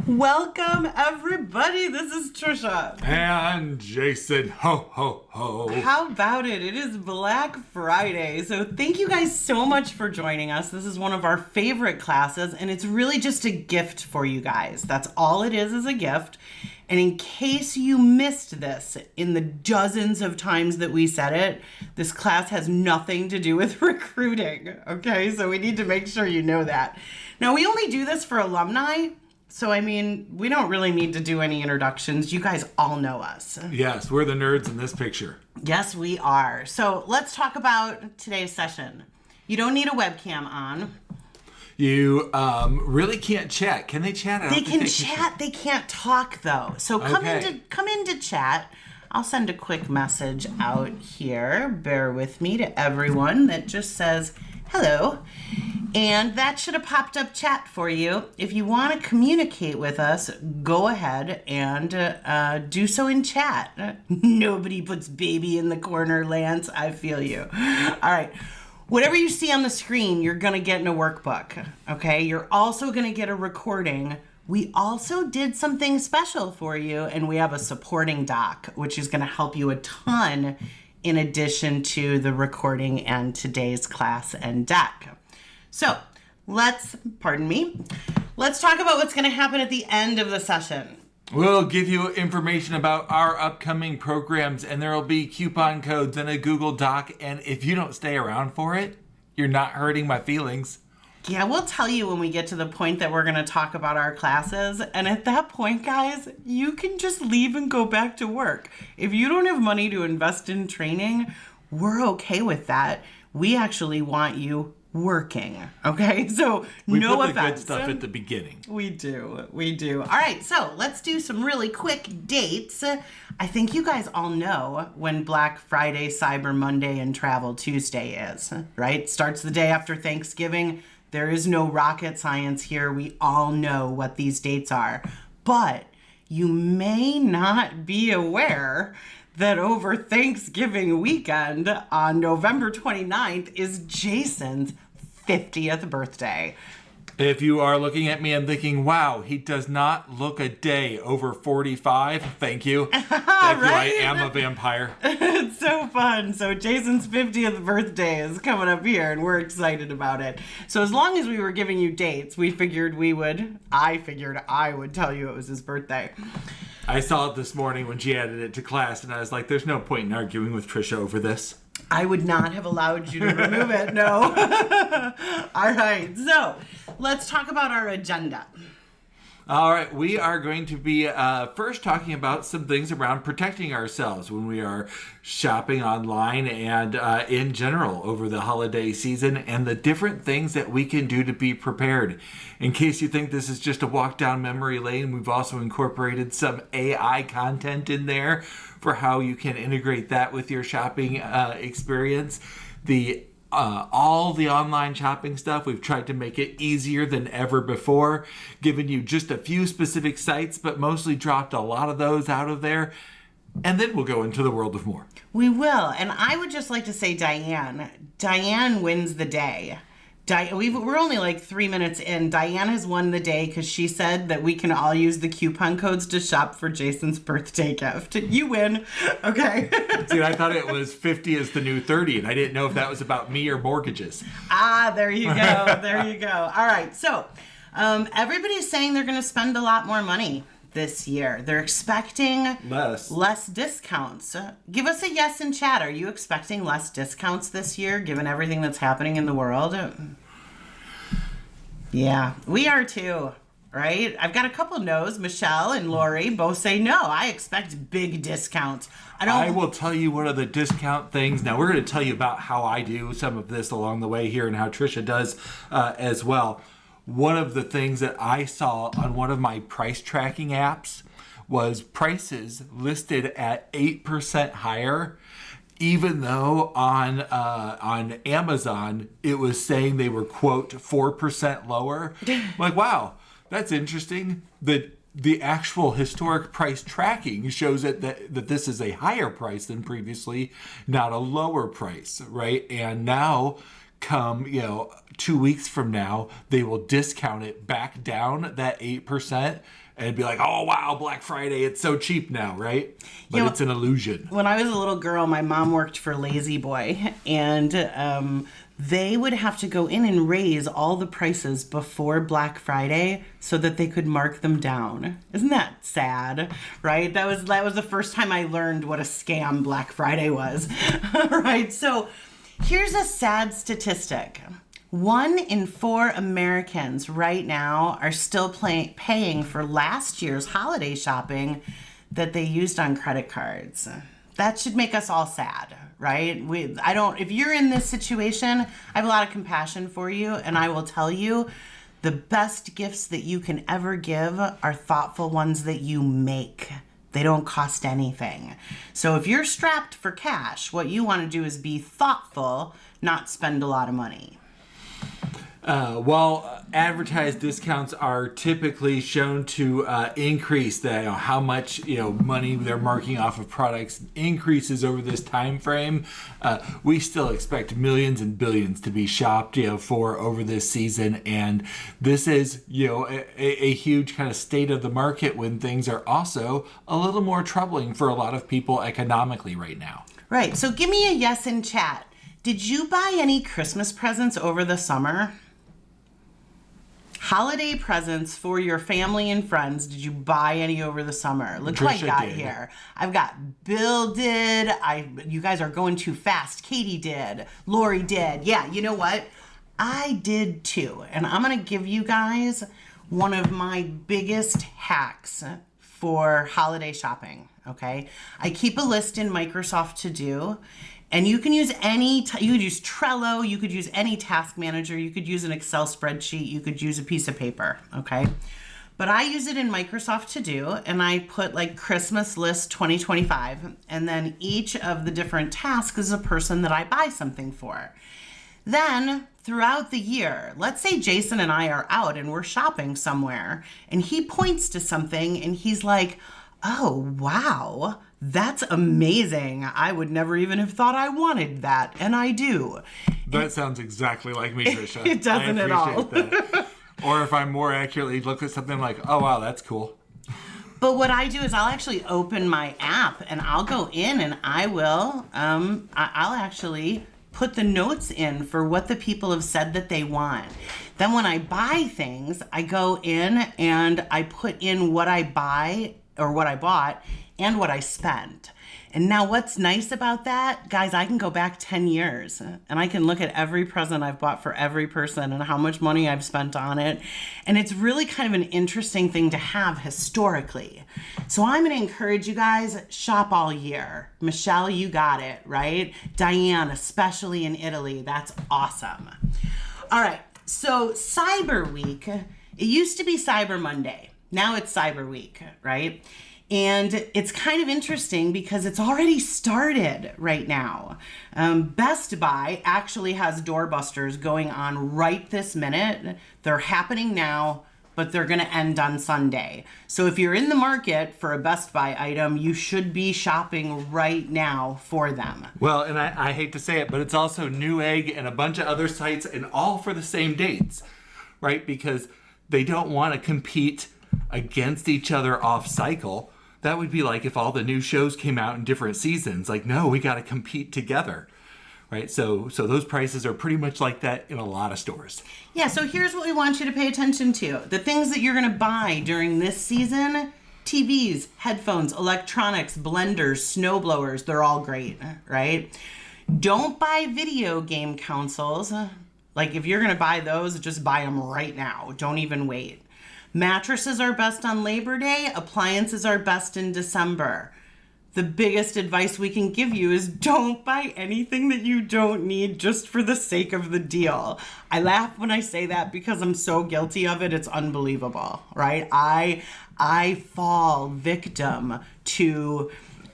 Welcome, everybody. This is Tricia. And Jason. Ho, ho, ho. How about it? It is Black Friday. So thank you guys so much for joining us. This is one of our favorite classes, and it's really just a gift for you guys. That's all it is a gift. And in case you missed this in the dozens of times that we said it, this class has nothing to do with recruiting, okay? So we need to make sure you know that. Now, we only do this for alumni. So, I mean, we don't really need to do any introductions. You guys all know us. Yes, we're the nerds in this picture. Yes, we are. So let's talk about today's session. You don't need a webcam on. You really can't chat. Can they chat? They can chat. They can't talk, though. So come into chat. I'll send a quick message out here. Bear with me to everyone that just says hello. And that should have popped up chat for you. If you want to communicate with us, go ahead and do so in chat. Nobody puts baby in the corner, Lance. I feel you. All right. Whatever you see on the screen, you're going to get in a workbook. Okay? You're also going to get a recording. We also did something special for you, and we have a supporting doc, which is going to help you a ton in addition to the recording and today's class and deck. So let's talk about what's going to happen at the end of the session. We'll give you information about our upcoming programs, and there will be coupon codes and a Google Doc. And if you don't stay around for it, you're not hurting my feelings. Yeah, we'll tell you when we get to the point that we're going to talk about our classes. And at that point, guys, you can just leave and go back to work. If you don't have money to invest in training, we're okay with that. We actually want you working. Okay, so no offense. We put the good stuff at the beginning. We do. All right, so let's do some really quick dates. I think you guys all know when Black Friday, Cyber Monday, and Travel Tuesday is, right? Starts the day after Thanksgiving. There is no rocket science here. We all know what these dates are. But you may not be aware that over Thanksgiving weekend on November 29th is Jason's 50th birthday. If you are looking at me and thinking, wow, he does not look a day over 45, thank you. Thank you, I am a vampire. It's so fun. So Jason's 50th birthday is coming up here, and we're excited about it. So as long as we were giving you dates, I figured I would tell you it was his birthday. I saw it this morning when she added it to class, and I was like, there's no point in arguing with Tricia over this. I would not have allowed you to remove it, no. All right, so let's talk about our agenda. All right, we are going to be first talking about some things around protecting ourselves when we are shopping online and in general over the holiday season, and the different things that we can do to be prepared. In case you think this is just a walk down memory lane, we've also incorporated some AI content in there for how you can integrate that with your shopping experience. All the online shopping stuff, we've tried to make it easier than ever before, given you just a few specific sites, but mostly dropped a lot of those out of there. And then we'll go into the world of more. We will. And I would just like to say Diane wins the day. We're only like 3 minutes in. Diane has won the day because she said that we can all use the coupon codes to shop for Jason's birthday gift. You win. Okay. See, I thought it was 50 is the new 30, and I didn't know if that was about me or mortgages. There you go. There you go. All right. So everybody's saying they're going to spend a lot more money this year. They're expecting less discounts. Give us a yes in chat. Are you expecting less discounts this year, given everything that's happening in the world? Yeah, we are too, right? I've got a couple no's. Michelle and Lori both say no. I expect big discounts. I will tell you one of the discount things. Now, we're going to tell you about how I do some of this along the way here and how Tricia does as well. One of the things that I saw on one of my price tracking apps was prices listed at 8% higher, even though on Amazon it was saying they were, quote, 4% lower. I'm like, wow, that's interesting. The actual historic price tracking shows that this is a higher price than previously, not a lower price, right? And now come, 2 weeks from now, they will discount it back down that 8% and be like, oh, wow, Black Friday, it's so cheap now, right? But it's an illusion. When I was a little girl, my mom worked for Lazy Boy, and they would have to go in and raise all the prices before Black Friday so that they could mark them down. Isn't that sad, right? That was the first time I learned what a scam Black Friday was, right? So here's a sad statistic. 1 in 4 Americans right now are still paying for last year's holiday shopping that they used on credit cards. That should make us all sad, right? If you're in this situation, I have a lot of compassion for you, and I will tell you the best gifts that you can ever give are thoughtful ones that you make. They don't cost anything. So if you're strapped for cash, what you want to do is be thoughtful, not spend a lot of money. While advertised discounts are typically shown to increase how much money they're marking off of products increases over this time frame, we still expect millions and billions to be shopped for over this season, and this is a huge kind of state of the market when things are also a little more troubling for a lot of people economically right now. Right. So give me a yes in chat. Did you buy any Christmas presents over the summer? Holiday presents for your family and friends. Did you buy any over the summer? Look who I got here. I've got Bill did. You guys are going too fast. Katie did. Lori did. Yeah, you know what? I did too. And I'm going to give you guys one of my biggest hacks for holiday shopping. Okay. I keep a list in Microsoft To Do. And you can use you could use Trello, you could use any task manager, you could use an Excel spreadsheet, you could use a piece of paper, okay? But I use it in Microsoft To Do, and I put like Christmas list 2025, and then each of the different tasks is a person that I buy something for. Then throughout the year, let's say Jason and I are out and we're shopping somewhere, and he points to something and he's like, oh, wow, that's amazing. I would never even have thought I wanted that, and I do. That sounds exactly like me, Tricia. It doesn't at all. That. Or if I'm more accurately look at something like, oh, wow, that's cool. But what I do is I'll actually open my app, and I'll go in and I will, I'll actually put the notes in for what the people have said that they want. Then when I buy things, I go in and I put in what I buy or what I bought and what I spent. And now what's nice about that, guys, I can go back 10 years and I can look at every present I've bought for every person and how much money I've spent on it. And it's really kind of an interesting thing to have historically. So I'm going to encourage you guys, shop all year. Michelle, you got it, right? Diane, especially in Italy, that's awesome. All right, so Cyber Week, it used to be Cyber Monday. Now it's Cyber Week, right? And it's kind of interesting because it's already started right now. Best Buy actually has doorbusters going on right this minute. They're happening now, but they're going to end on Sunday. So if you're in the market for a Best Buy item, you should be shopping right now for them. Well, and I hate to say it, but it's also Newegg and a bunch of other sites, and all for the same dates, right? Because they don't want to compete against each other off cycle. That would be like if all the new shows came out in different seasons. Like, no, we got to compete together, right? So those prices are pretty much like that in a lot of stores. Yeah, so here's what we want you to pay attention to. The things that you're going to buy during this season: TVs, headphones, electronics, blenders, snowblowers, they're all great, right? Don't buy video game consoles. Like, if you're going to buy those, just buy them right now. Don't even wait. Mattresses are best on Labor Day. Appliances are best in December. The biggest advice we can give you is don't buy anything that you don't need just for the sake of the deal. I laugh when I say that because I'm so guilty of it. It's unbelievable, right? I fall victim to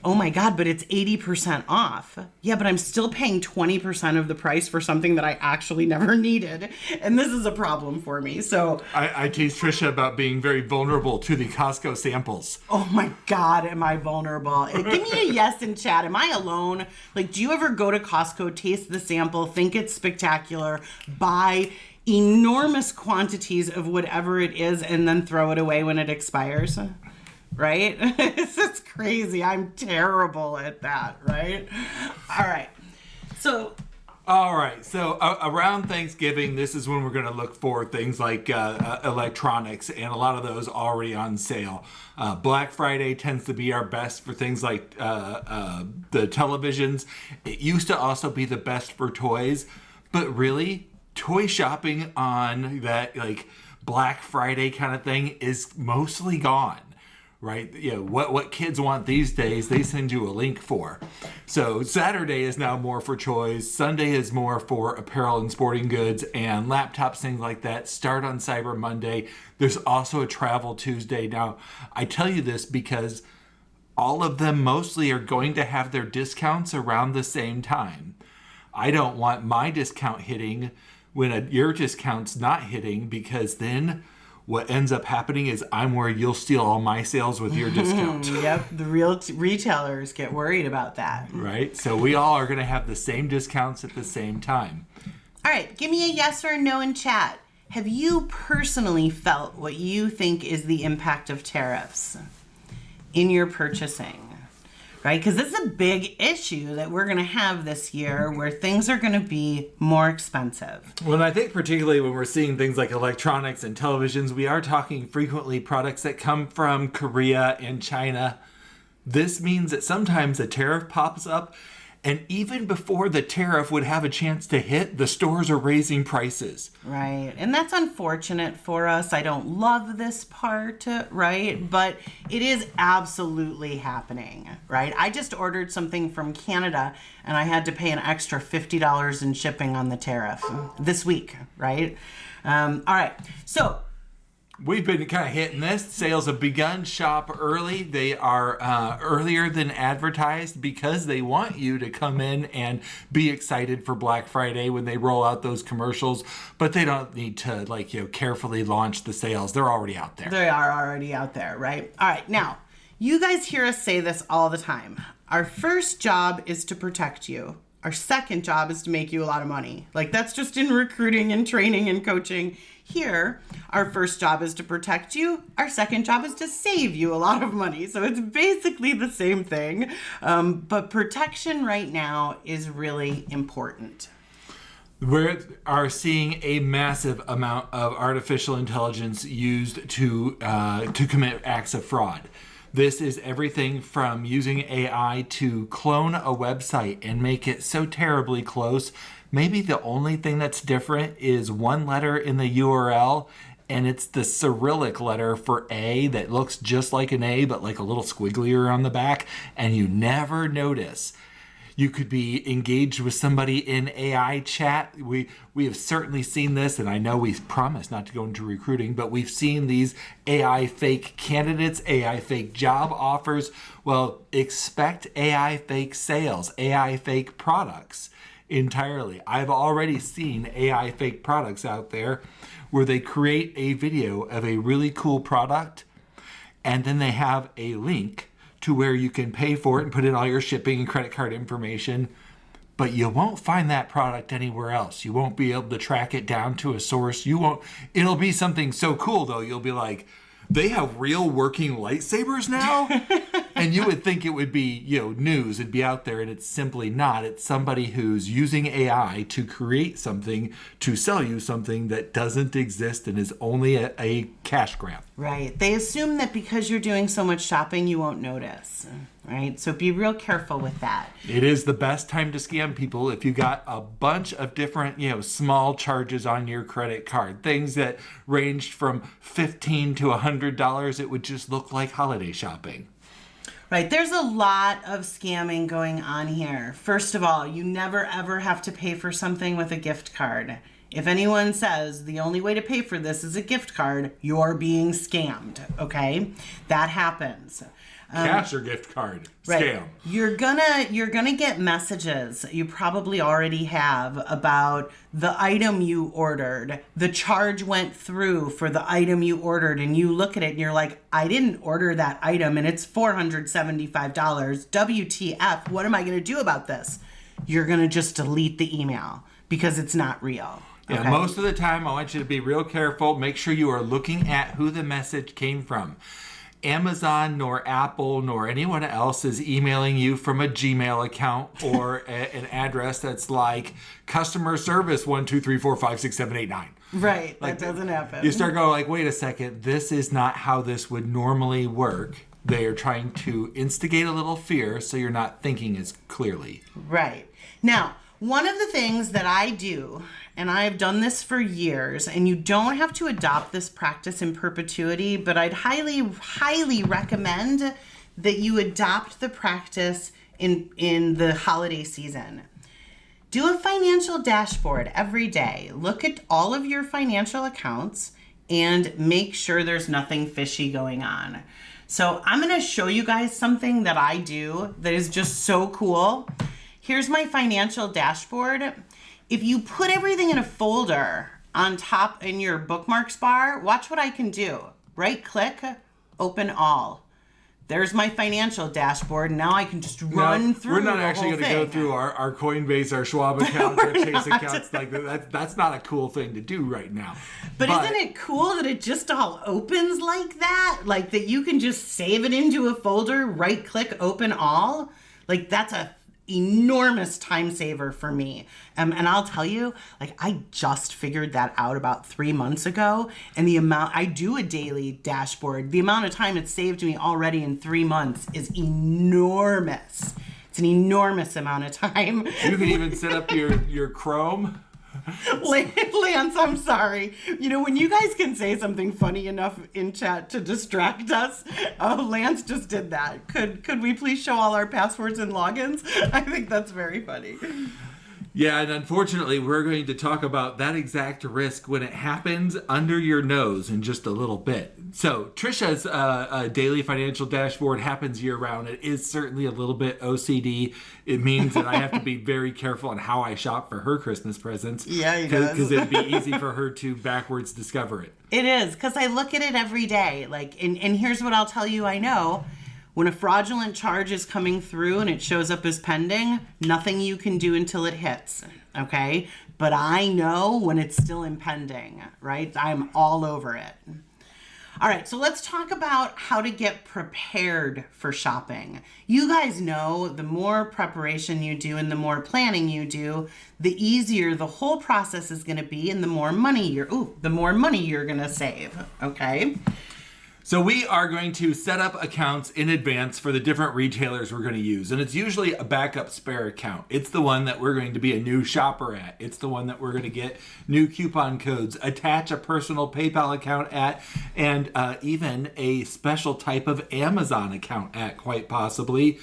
oh my God, but it's 80% off. Yeah, but I'm still paying 20% of the price for something that I actually never needed. And this is a problem for me. So I tease Tricia about being very vulnerable to the Costco samples. oh my God, am I vulnerable? Give me a yes in chat. Am I alone? Like, do you ever go to Costco, taste the sample, think it's spectacular, buy enormous quantities of whatever it is, and then throw it away when it expires? Right? It's just crazy. I'm terrible at that, right? All right. So Around Thanksgiving, this is when we're going to look for things like electronics, and a lot of those already on sale. Black Friday tends to be our best for things like the televisions. It used to also be the best for toys, but really, toy shopping on that like Black Friday kind of thing is mostly gone. Right? You know, what kids want these days, they send you a link for. So Saturday is now more for toys. Sunday is more for apparel and sporting goods and laptops, things like that. Start on Cyber Monday. There's also a Travel Tuesday. Now, I tell you this because all of them mostly are going to have their discounts around the same time. I don't want my discount hitting when your discount's not hitting, because then what ends up happening is I'm where you'll steal all my sales with your discount. Yep, the real retailers get worried about that. Right? So we all are going to have the same discounts at the same time. All right, give me a yes or a no in chat. Have you personally felt what you think is the impact of tariffs in your purchasing? Right? Because this is a big issue that we're going to have this year, where things are going to be more expensive. Well, I think particularly when we're seeing things like electronics and televisions, we are talking frequently products that come from Korea and China. This means that sometimes a tariff pops up, and even before the tariff would have a chance to hit, the stores are raising prices. Right. And that's unfortunate for us. I don't love this part, right? But it is absolutely happening, right? I just ordered something from Canada, and I had to pay an extra $50 in shipping on the tariff this week, right? All right. So we've been kind of hitting this. Sales have begun. Shop early. They are earlier than advertised because they want you to come in and be excited for Black Friday when they roll out those commercials. But they don't need to carefully launch the sales. They're already out there. They are already out there, right? All right. Now, you guys hear us say this all the time. Our first job is to protect you. Our second job is to make you a lot of money. Like, that's just in recruiting and training and coaching. Here, our first job is to protect you. Our second job is to save you a lot of money. So it's basically the same thing. But protection right now is really important. We are seeing a massive amount of artificial intelligence used to commit acts of fraud. This is everything from using AI to clone a website and make it so terribly close. Maybe the only thing that's different is one letter in the URL, and it's the Cyrillic letter for A that looks just like an A, but like a little squigglier on the back, and you never notice. You could be engaged with somebody in AI chat. We have certainly seen this, and I know we promised not to go into recruiting, but we've seen these AI fake candidates, AI fake job offers. Well, expect AI fake sales, AI fake products entirely. I've already seen AI fake products out there where they create a video of a really cool product, and then they have a link to where you can pay for it and put in all your shipping and credit card information, but you won't find that product anywhere else. You won't be able to track it down to a source. It'll be something so cool though. You'll be like, they have real working lightsabers now? And you would think it would be, news. It'd be out there, and it's simply not. It's somebody who's using AI to create something, to sell you something that doesn't exist and is only a cash grab. Right. They assume that because you're doing so much shopping, you won't notice. Right? So be real careful with that. It is the best time to scam people if you got a bunch of different, small charges on your credit card. Things that ranged from $15 to $100. It would just look like holiday shopping. Right. There's a lot of scamming going on here. First of all, you never ever have to pay for something with a gift card. If anyone says the only way to pay for this is a gift card, you're being scammed. Okay? That happens. Cash or gift card. Right. Scam. You're gonna get messages, you probably already have, about the item you ordered. The charge went through for the item you ordered, and you look at it and you're like, I didn't order that item and it's $475. WTF, what am I gonna do about this? You're gonna just delete the email because it's not real. Yeah, Okay? most of the time I want you to be real careful. Make sure you are looking at who the message came from. Amazon nor Apple nor anyone else is emailing you from a Gmail account or an address that's like customer service 123456789. Right, Like, that doesn't happen. You start going like, wait a second, this is not how this would normally work. They are trying to instigate a little fear so you're not thinking as clearly. Right. Now, one of the things that I do, and I've done this for years, and you don't have to adopt this practice in perpetuity, but I'd highly, highly recommend that you adopt the practice in the holiday season. Do a financial dashboard every day. Look at all of your financial accounts and make sure there's nothing fishy going on. So I'm going to show you guys something that I do that is just so cool. Here's my financial dashboard. If you put everything in a folder on top in your bookmarks bar, watch what I can do. Right click, open all. There's my financial dashboard. Now I can just run through. We're not actually going to go through our Coinbase, our Schwab account, our Chase accounts. Like that's not a cool thing to do right now. But isn't it cool that it just all opens like that? Like that you can just save it into a folder, right click, open all. Like that's a enormous time saver for me. And I'll tell you, like I just figured that out about 3 months ago, and the amount I do a daily dashboard, the amount of time it's saved me already in 3 months is enormous. It's an enormous amount of time. You can even set up your Chrome. Lance, I'm sorry. You know, when you guys can say something funny enough in chat to distract us, Lance just did that. Could we please show all our passwords and logins? I think that's very funny. Yeah, and unfortunately, we're going to talk about that exact risk when it happens under your nose in just a little bit. So, Tricia's daily financial dashboard happens year-round. It is certainly a little bit OCD. It means that I have to be very careful on how I shop for her Christmas presents. Yeah, you does. Because it'd be easy for her to backwards discover it. It is, because I look at it every day. Like, and here's what I'll tell you I know. When a fraudulent charge is coming through and it shows up as pending, nothing you can do until it hits, okay? But I know when it's still impending, right? I'm all over it. All right, so let's talk about how to get prepared for shopping. You guys know the more preparation you do and the more planning you do, the easier the whole process is going to be, and the more money you're going to save, okay? So we are going to set up accounts in advance for the different retailers we're going to use. And it's usually a backup spare account. It's the one that we're going to be a new shopper at. It's the one that we're going to get new coupon codes, attach a personal PayPal account at, and even a special type of Amazon account at, quite possibly.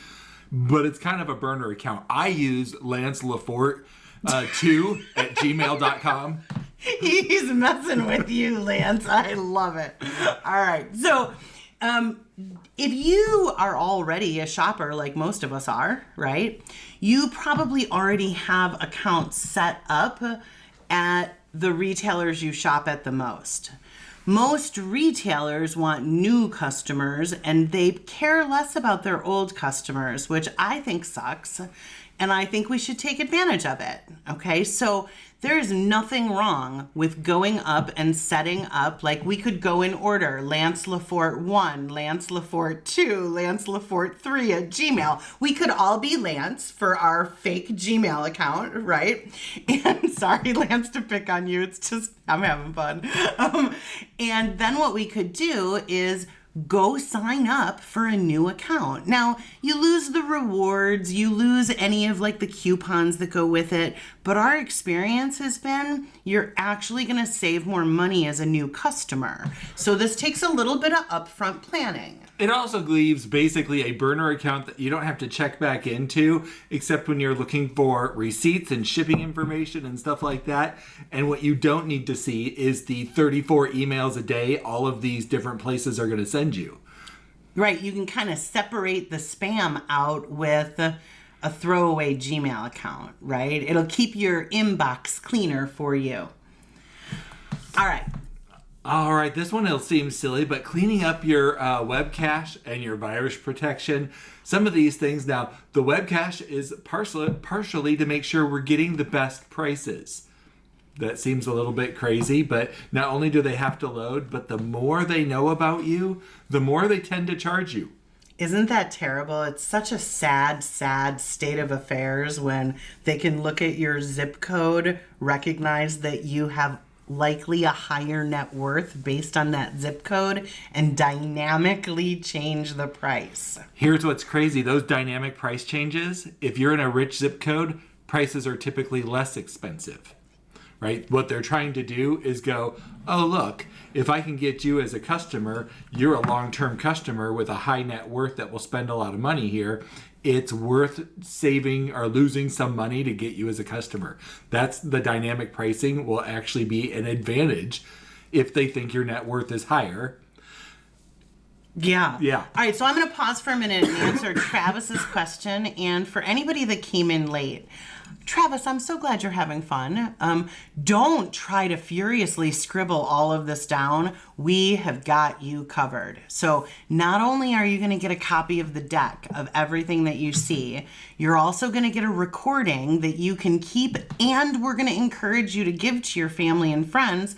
But it's kind of a burner account. I use Lance Lafort 2 at gmail.com. He's messing with you, Lance. I love it. All right. So, if you are already a shopper, like most of us are, right? You probably already have accounts set up at the retailers you shop at the most. Most retailers want new customers, and they care less about their old customers, which I think sucks. And I think we should take advantage of it. Okay, so there is nothing wrong with going up and setting up, like we could go in order, Lance Lafort 1, Lance Lafort 2, Lance Lafort 3 at Gmail. We could all be Lance for our fake Gmail account, right? And sorry, Lance, to pick on you. It's just, I'm having fun. And then what we could do is go sign up for a new account. Now, you lose the rewards, you lose any of like the coupons that go with it, but our experience has been you're actually going to save more money as a new customer. So this takes a little bit of upfront planning. It also leaves basically a burner account that you don't have to check back into, except when you're looking for receipts and shipping information and stuff like that. And what you don't need to see is the 34 emails a day all of these different places are going to send you. Right, you can kind of separate the spam out with a throwaway Gmail account, right? It'll keep your inbox cleaner for you. All right, this one will seem silly, but cleaning up your web cache and your virus protection, some of these things. Now, the web cache is partially to make sure we're getting the best prices. That seems a little bit crazy, but not only do they have to load, but the more they know about you, the more they tend to charge you. Isn't that terrible? It's such a sad, sad state of affairs when they can look at your zip code, recognize that you have likely a higher net worth based on that zip code, and dynamically change the price. Here's what's crazy. Those dynamic price changes, if you're in a rich zip code, prices are typically less expensive. Right? What they're trying to do is go, oh, look, if I can get you as a customer, you're a long-term customer with a high net worth that will spend a lot of money here. It's worth saving or losing some money to get you as a customer. That's the dynamic pricing will actually be an advantage if they think your net worth is higher. Yeah. All right, so I'm going to pause for a minute and answer Travis's question. And for anybody that came in late, Travis, I'm so glad you're having fun. Don't try to furiously scribble all of this down. We have got you covered. So not only are you going to get a copy of the deck of everything that you see, you're also going to get a recording that you can keep, and we're going to encourage you to give to your family and friends.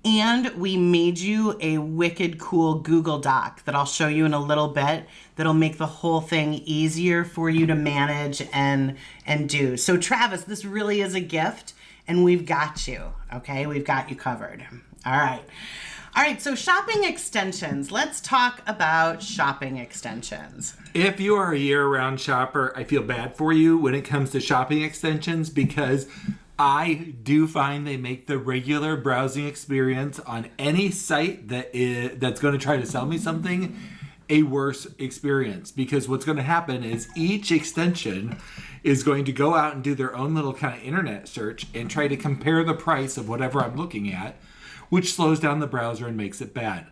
And we made you a wicked cool Google Doc that I'll show you in a little bit that'll make the whole thing easier for you to manage and do. So Travis, this really is a gift, and we've got you, okay? We've got you covered. All right, so shopping extensions. Let's talk about shopping extensions. If you are a year-round shopper, I feel bad for you when it comes to shopping extensions, because I do find they make the regular browsing experience on any site that's going to try to sell me something a worse experience. Because what's going to happen is each extension is going to go out and do their own little kind of internet search and try to compare the price of whatever I'm looking at, which slows down the browser and makes it bad.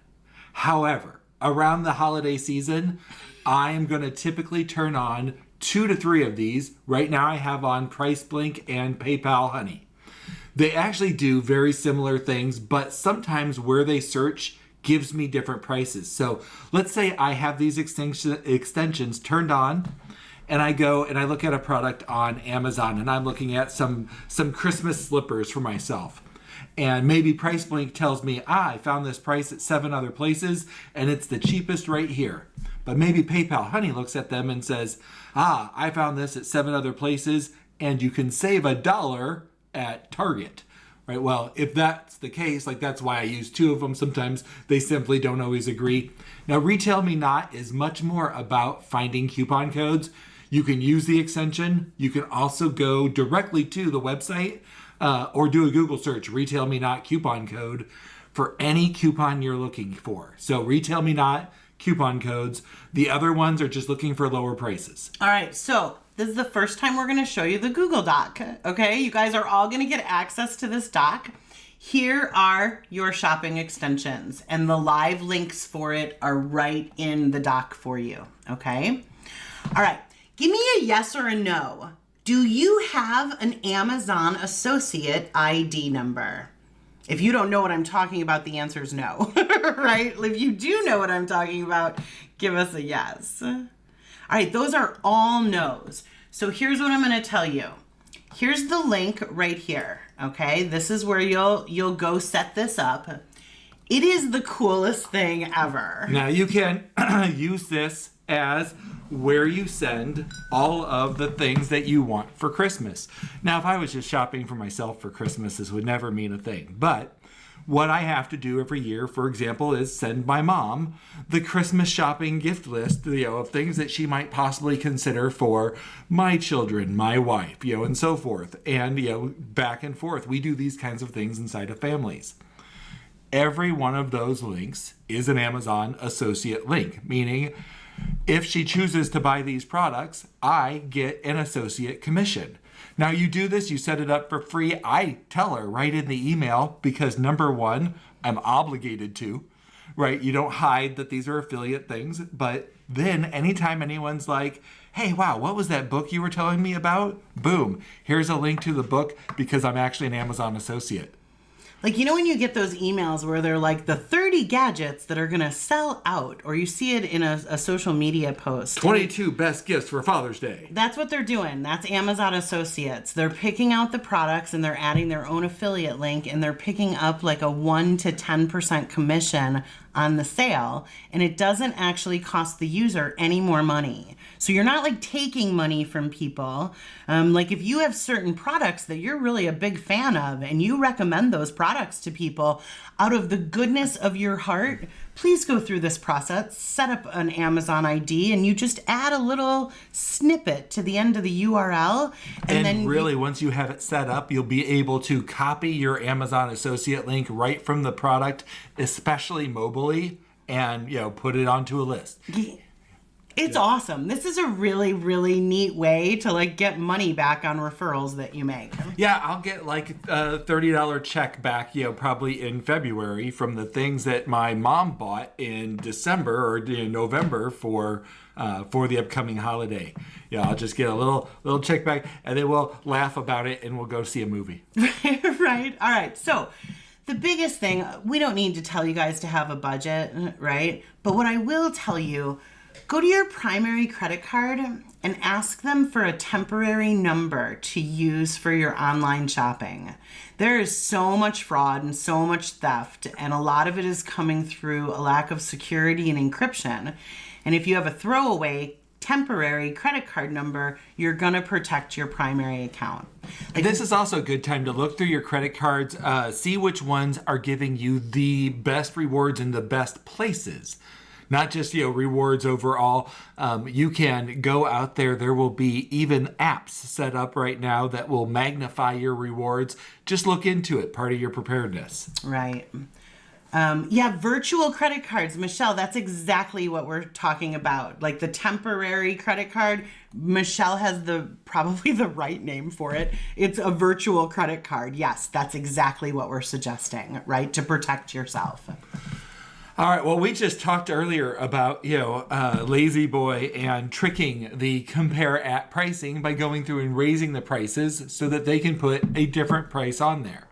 However, around the holiday season, I am going to typically turn on 2 to 3 of these. Right now I have on Price Blink and PayPal Honey. They actually do very similar things, but sometimes where they search gives me different prices. So let's say I have these extensions turned on, and I go and I look at a product on Amazon, and I'm looking at some Christmas slippers for myself. And maybe Price Blink tells me, I found this price at 7 other places, and it's the cheapest right here. But maybe PayPal Honey looks at them and says, I found this at 7 other places, and you can save $1 at Target. Right? Well, if that's the case, like that's why I use 2 of them. Sometimes they simply don't always agree. Now, Retail Me Not is much more about finding coupon codes. You can use the extension. You can also go directly to the website or do a Google search, Retail Me Not coupon code, for any coupon you're looking for. So Retail Me Not coupon codes. The other ones are just looking for lower prices. All right, so this is the first time we're going to show you the Google Doc, okay? You guys are all going to get access to this doc. Here are your shopping extensions, and the live links for it are right in the doc for you, okay? All right, give me a yes or a no. Do you have an Amazon associate ID number? If you don't know what I'm talking about, the answer is no, right? If you do know what I'm talking about, give us a yes. All right, those are all no's. So here's what I'm going to tell you. Here's the link right here, okay? This is where you'll go set this up. It is the coolest thing ever. Now you can use this as where you send all of the things that you want for Christmas. Now, if I was just shopping for myself for Christmas, this would never mean a thing. But what I have to do every year, for example, is send my mom the Christmas shopping gift list, of things that she might possibly consider for my children, my wife, and so forth. And, back and forth. We do these kinds of things inside of families. Every one of those links is an Amazon associate link, meaning if she chooses to buy these products, I get an associate commission. Now you do this, you set it up for free. I tell her right in the email because number one, I'm obligated to, right? You don't hide that these are affiliate things. But then anytime anyone's like, hey, wow, what was that book you were telling me about? Boom, here's a link to the book because I'm actually an Amazon associate. Like, you know when you get those emails where they're like the 30 gadgets that are going to sell out, or you see it in a social media post. 22 best gifts for Father's Day. That's what they're doing. That's Amazon associates. They're picking out the products and they're adding their own affiliate link, and they're picking up like a 1 to 10% commission on the sale, and it doesn't actually cost the user any more money. So you're not like taking money from people. Like if you have certain products that you're really a big fan of and you recommend those products to people out of the goodness of your heart, please go through this process, set up an Amazon ID, and you just add a little snippet to the end of the URL. And then really, once you have it set up, you'll be able to copy your Amazon associate link right from the product, especially mobilely, and put it onto a list. It's awesome. This is a really, really neat way to like get money back on referrals that you make. Yeah, I'll get like a $30 check back, probably in February from the things that my mom bought in December or in November for the upcoming holiday. Yeah, I'll just get a little check back, and then we'll laugh about it and we'll go see a movie. Right. All right. So the biggest thing, we don't need to tell you guys to have a budget, right? But what I will tell you, go to your primary credit card and ask them for a temporary number to use for your online shopping. There is so much fraud and so much theft, and a lot of it is coming through a lack of security and encryption. And if you have a throwaway temporary credit card number, you're going to protect your primary account. This is also a good time to look through your credit cards, see which ones are giving you the best rewards in the best places. Not just, rewards overall. You can go out there. There will be even apps set up right now that will magnify your rewards. Just look into it. Part of your preparedness. Right. Virtual credit cards. Michelle, that's exactly what we're talking about. Like the temporary credit card. Michelle has probably the right name for it. It's a virtual credit card. Yes, that's exactly what we're suggesting, right? To protect yourself. All right, well, we just talked earlier about, Lazy Boy and tricking the compare at pricing by going through and raising the prices so that they can put a different price on there.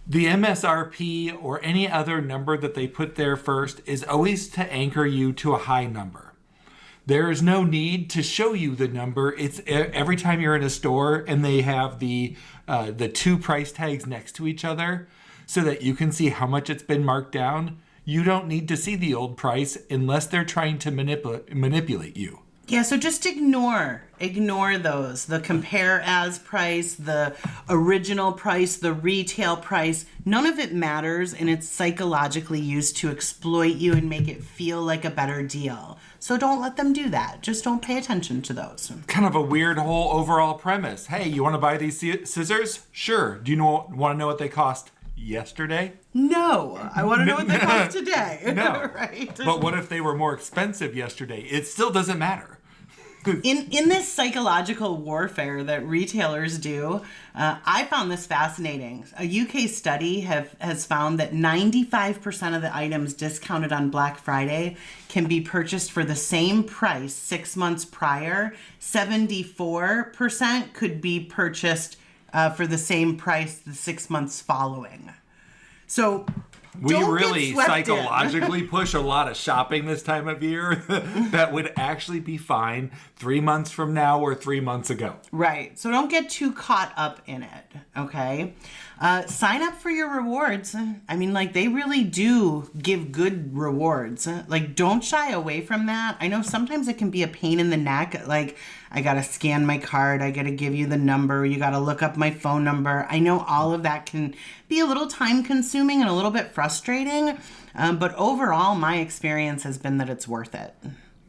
The MSRP or any other number that they put there first is always to anchor you to a high number. There is no need to show you the number. It's every time you're in a store and they have the two price tags next to each other so that you can see how much it's been marked down. You don't need to see the old price unless they're trying to manipulate you. Yeah, so just ignore those. The compare as price, the original price, the retail price. None of it matters, and it's psychologically used to exploit you and make it feel like a better deal. So don't let them do that. Just don't pay attention to those. Kind of a weird whole overall premise. Hey, you want to buy these scissors? Sure. Do you want to know what they cost yesterday? No, I want to know what they cost today. No. Right. But what if they were more expensive yesterday? It still doesn't matter. In this psychological warfare that retailers do, I found this fascinating. A UK study has found that 95% of the items discounted on Black Friday can be purchased for the same price 6 months prior. 74% could be purchased for the same price the 6 months following. So we really psychologically push a lot of shopping this time of year that would actually be fine 3 months from now or 3 months ago. Right. So don't get too caught up in it. Okay. Sign up for your rewards. I mean, like, they really do give good rewards. Like, don't shy away from that. I know sometimes it can be a pain in the neck. Like, I got to scan my card. I got to give you the number. You got to look up my phone number. I know all of that can be a little time consuming and a little bit frustrating. But overall, my experience has been that it's worth it.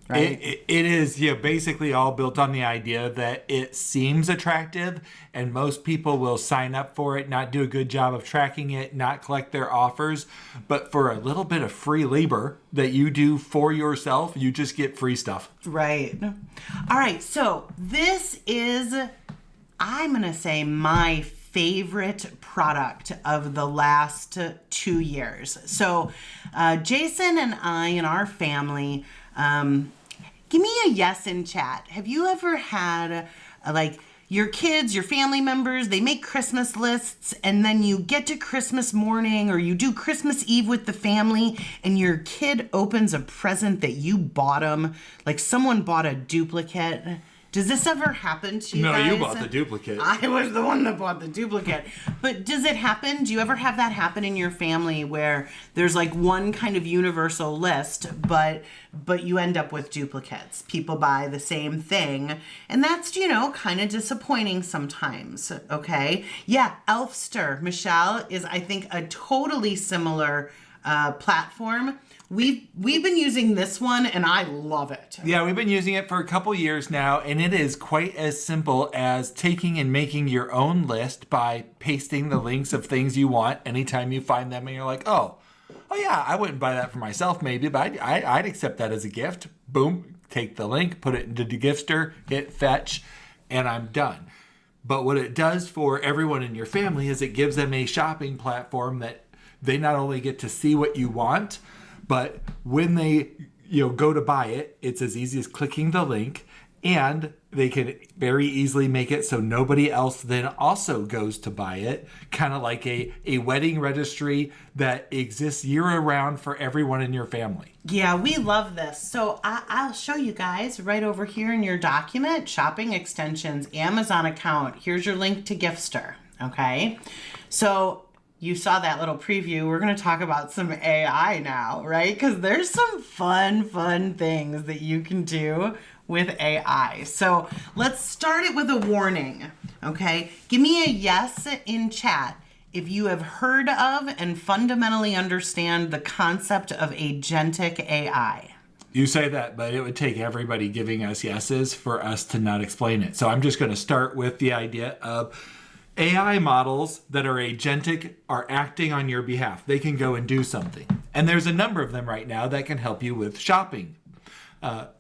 Right? It is basically all built on the idea that it seems attractive and most people will sign up for it, not do a good job of tracking it, not collect their offers. But for a little bit of free labor that you do for yourself, you just get free stuff. Right. All right. So this is, I'm going to say, my favorite product of the last 2 years. So Jason and I and our family, give me a yes in chat. Have you ever had like your kids, your family members, they make Christmas lists and then you get to Christmas morning or you do Christmas Eve with the family and your kid opens a present that you bought them, like someone bought a duplicate? Does this ever happen to you guys? No, you bought the duplicate. I was the one that bought the duplicate. But does it happen? Do you ever have that happen in your family where there's like one kind of universal list, but you end up with duplicates? People buy the same thing. And that's, you know, kind of disappointing sometimes. Okay. Yeah. Elfster, Michelle, is, I think, a totally similar platform. We've been using this one and I love it. Yeah, we've been using it for a couple years now, and it is quite as simple as taking and making your own list by pasting the links of things you want anytime you find them and you're like, oh yeah, I wouldn't buy that for myself maybe, but I'd accept that as a gift. Boom, take the link, put it into the Gifster, hit fetch, and I'm done. But what it does for everyone in your family is it gives them a shopping platform that they not only get to see what you want, but when they go to buy it, it's as easy as clicking the link, and they can very easily make it so nobody else then also goes to buy it. Kind of like a wedding registry that exists year-round for everyone in your family. Yeah, we love this. So I'll show you guys right over here in your document, shopping extensions, Amazon account. Here's your link to Gifster, okay? So you saw that little preview. We're going to talk about some AI now, right? Because there's some fun things that you can do with AI. So let's start it with a warning, okay? Give me a yes in chat if you have heard of and fundamentally understand the concept of agentic AI. You say that, but it would take everybody giving us yeses for us to not explain it. So I'm just going to start with the idea of AI models that are agentic are acting on your behalf. They can go and do something. And there's a number of them right now that can help you with shopping.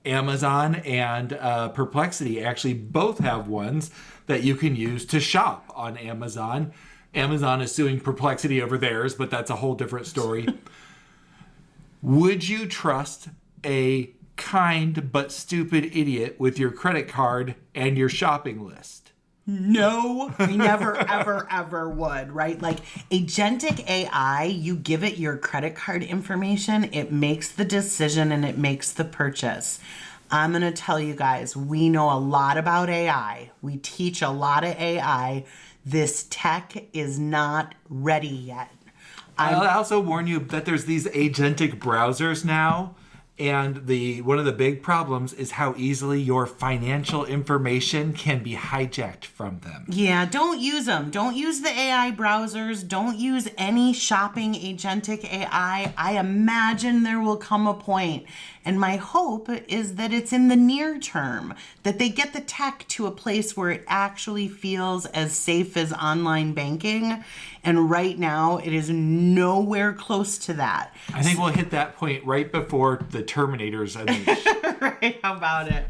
Amazon and Perplexity actually both have ones that you can use to shop on Amazon. Amazon is suing Perplexity over theirs, but that's a whole different story. Would you trust a kind but stupid idiot with your credit card and your shopping list? No, we never, ever would, right? Like agentic AI, you give it your credit card information, it makes the decision and it makes the purchase. I'm going to tell you guys, we know a lot about AI. We teach a lot of AI. This tech is not ready yet. I'll also warn you that there's these agentic browsers now. And one of the big problems is how easily your financial information can be hijacked from them. Yeah, don't use them. Don't use the AI browsers. Don't use any shopping agentic AI. I imagine there will come a point, and my hope is that it's in the near term, that they get the tech to a place where it actually feels as safe as online banking. And right now, it is nowhere close to that. I think we'll hit that point right before the Terminators unleash. Right, how about it?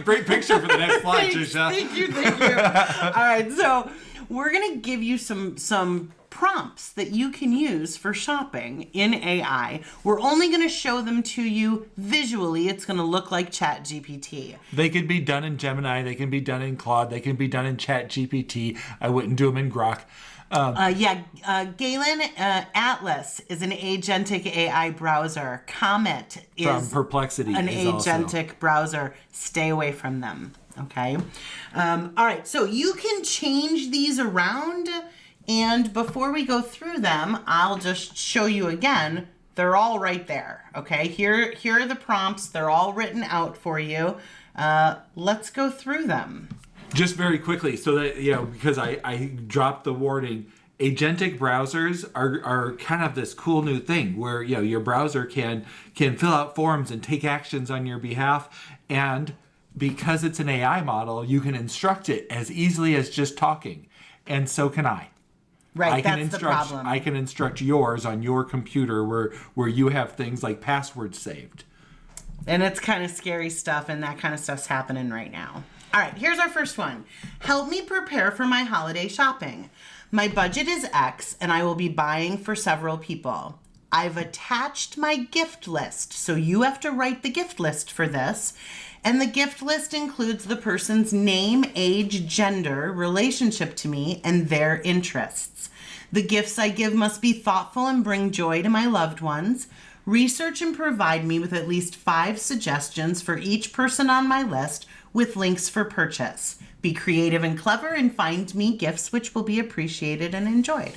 Great picture for the next slide, Tricia. Thank you. All right, so we're going to give you some prompts that you can use for shopping in AI. We're only going to show them to you visually. It's going to look like ChatGPT. They could be done in Gemini. They can be done in Claude. They can be done in ChatGPT. I wouldn't do them in Grok. Galen, Atlas is an agentic AI browser. Comet is from Perplexity an is agentic also browser. Stay away from them. Okay. All right. So you can change these around. And before we go through them, I'll just show you again. They're all right there. Okay. Here are the prompts. They're all written out for you. Let's go through them. Just very quickly, so that, because I dropped the warning, agentic browsers are kind of this cool new thing where, your browser can fill out forms and take actions on your behalf. And because it's an AI model, you can instruct it as easily as just talking. And so can I. Right, that's the problem. I can instruct yours on your computer where you have things like passwords saved. And it's kind of scary stuff, and that kind of stuff's happening right now. All right, here's our first one. Help me prepare for my holiday shopping. My budget is X and I will be buying for several people. I've attached my gift list, so you have to write the gift list for this. And the gift list includes the person's name, age, gender, relationship to me, and their interests. The gifts I give must be thoughtful and bring joy to my loved ones. Research and provide me with at least 5 suggestions for each person on my list with links for purchase. Be creative and clever and find me gifts which will be appreciated and enjoyed.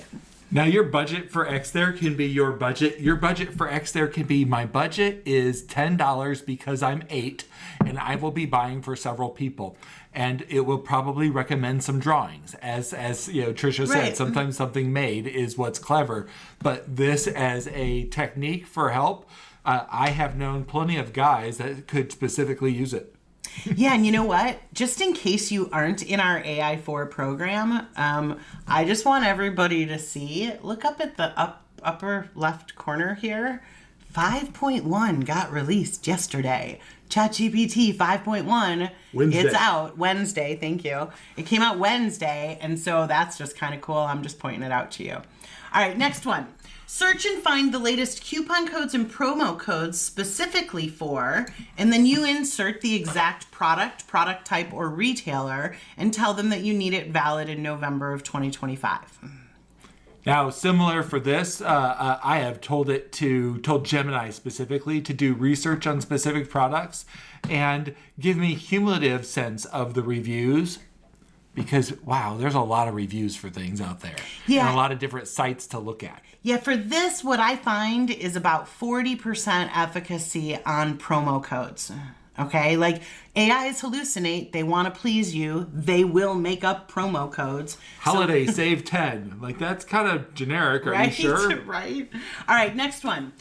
Now your budget for X there can be your budget. Your budget for X there can be, my budget is $10 because I'm 8 and I will be buying for several people. And it will probably recommend some drawings. As you know, Tricia said, Right. sometimes something made is what's clever. But this as a technique for help, I have known plenty of guys that could specifically use it. Yeah, and you know what? Just in case you aren't in our AI4 program, I just want everybody to see, look up at the upper left corner here. 5.1 got released yesterday. ChatGPT 5.1, Wednesday. It's out Wednesday, thank you. It came out Wednesday, and so that's just kind of cool. I'm just pointing it out to you. All right, next one. Search and find the latest coupon codes and promo codes specifically for, and then you insert the exact product type, or retailer, and tell them that you need it valid in November of 2025. Now, similar for this, I have told Gemini specifically to do research on specific products and give me cumulative sense of the reviews. Because, wow, there's a lot of reviews for things out there. Yeah. And a lot of different sites to look at. Yeah, for this, what I find is about 40% efficacy on promo codes. Okay, like AIs hallucinate, they want to please you, they will make up promo codes. Holiday save 10. Like, that's kind of generic. Are Right? you sure? Right. All right, next one.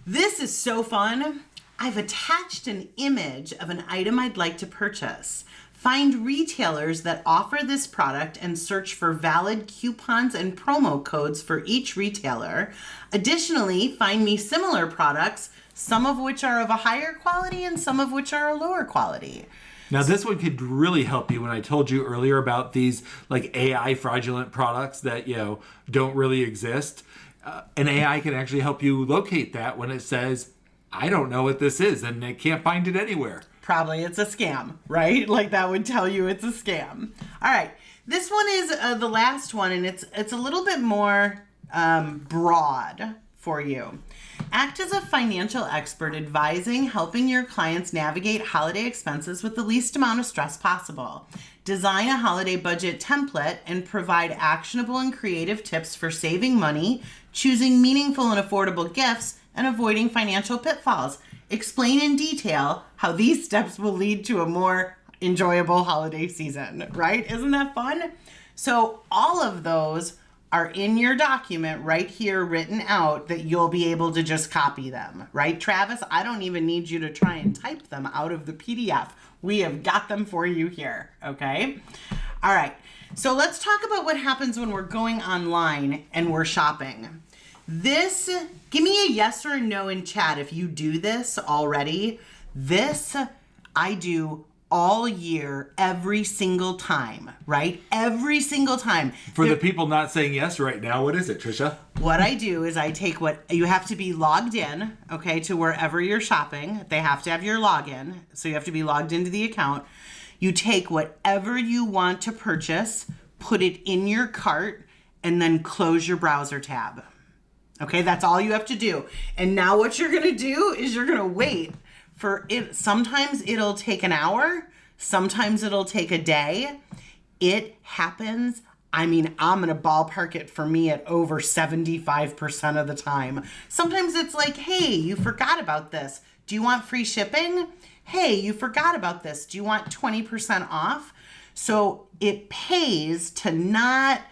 This is so fun. I've attached an image of an item I'd like to purchase. Find retailers that offer this product and search for valid coupons and promo codes for each retailer. Additionally, find me similar products, some of which are of a higher quality and some of which are a lower quality. Now, this one could really help you when I told you earlier about these like AI fraudulent products that, you know, don't really exist. An AI can actually help you locate that when it says, I don't know what this is, and they can't find it anywhere. Probably it's a scam, right? Like that would tell you it's a scam. All right, this one is the last one, and it's a little bit more broad for you. Act as a financial expert advising, helping your clients navigate holiday expenses with the least amount of stress possible. Design a holiday budget template and provide actionable and creative tips for saving money, choosing meaningful and affordable gifts, and avoiding financial pitfalls. Explain in detail how these steps will lead to a more enjoyable holiday season, right? Isn't that fun? So all of those are in your document right here written out that you'll be able to just copy them, right, Travis? I don't even need you to try and type them out of the PDF. We have got them for you here, okay? All right, so let's talk about what happens when we're going online and we're shopping. This, give me a yes or a no in chat if you do this already. This I do all year, every single time, right? Every single time. For the people not saying yes right now, what is it, Tricia? What I do is I take you have to be logged in, okay, to wherever you're shopping. They have to have your login, so you have to be logged into the account. You take whatever you want to purchase, put it in your cart, and then close your browser tab. Okay, that's all you have to do. And now what you're gonna do is you're gonna wait for it. Sometimes it'll take an hour, sometimes it'll take a day. It happens. I mean, I'm gonna ballpark it for me at over 75% of the time. Sometimes it's like, hey, you forgot about this. Do you want free shipping? Hey, you forgot about this. Do you want 20% off? So it pays to not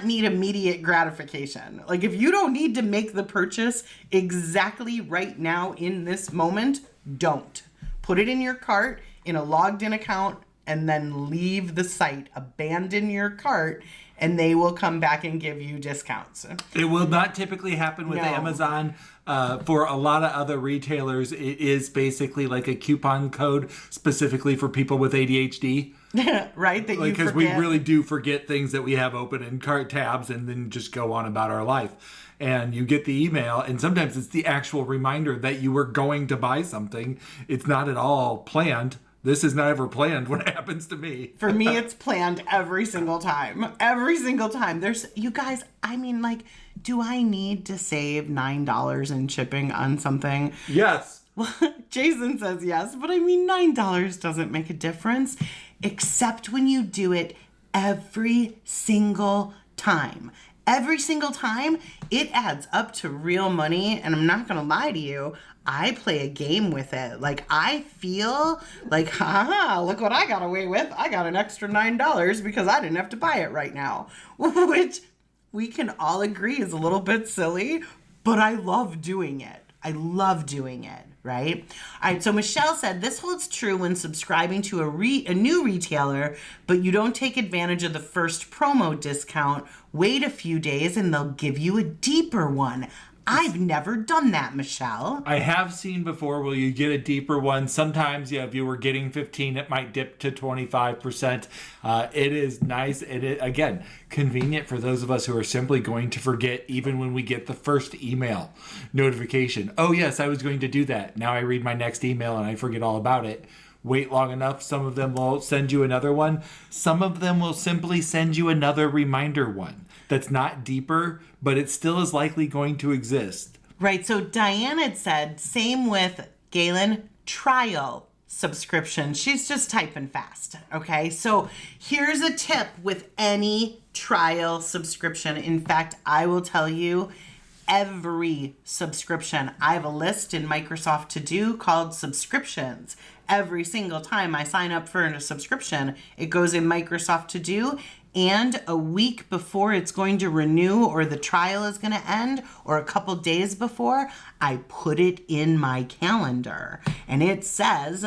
need immediate gratification. Like if you don't need to make the purchase exactly right now in this moment, don't. Put it in your cart in a logged in account and then leave the site, abandon your cart, and they will come back and give you discounts. It will not typically happen with Amazon. For a lot of other retailers, it is basically like a coupon code specifically for people with ADHD. Right? That you Because we really do forget things that we have open in cart tabs and then just go on about our life. And you get the email, and sometimes it's the actual reminder that you were going to buy something. It's not at all planned. This is not ever planned when it happens to me. For me, it's planned every single time. Every single time. You guys, I mean, like, do I need to save $9 in shipping on something? Yes. Well, Jason says yes, but I mean, $9 doesn't make a difference, except when you do it every single time. Every single time, it adds up to real money, and I'm not going to lie to you, I play a game with it. Like, I feel like, look what I got away with. I got an extra $9 because I didn't have to buy it right now, which we can all agree is a little bit silly, but I love doing it. I love doing it. Right? All right, so Michelle said, this holds true when subscribing to a new retailer, but you don't take advantage of the first promo discount. Wait a few days and they'll give you a deeper one. I've never done that, Michelle. I have seen before where you get a deeper one. Sometimes, if you were getting 15, it might dip to 25%. It is nice. It is, again, convenient for those of us who are simply going to forget even when we get the first email notification. Oh, yes, I was going to do that. Now I read my next email and I forget all about it. Wait long enough. Some of them will send you another one. Some of them will simply send you another reminder one that's not deeper, but it still is likely going to exist. Right. So Diane had said, same with Galen, trial subscription. She's just typing fast. Okay. So here's a tip with any trial subscription. In fact, I will tell you, every subscription. I have a list in Microsoft To Do called subscriptions. Every single time I sign up for a subscription, it goes in Microsoft To Do, and a week before it's going to renew or the trial is going to end, or a couple days before, I put it in my calendar. And it says,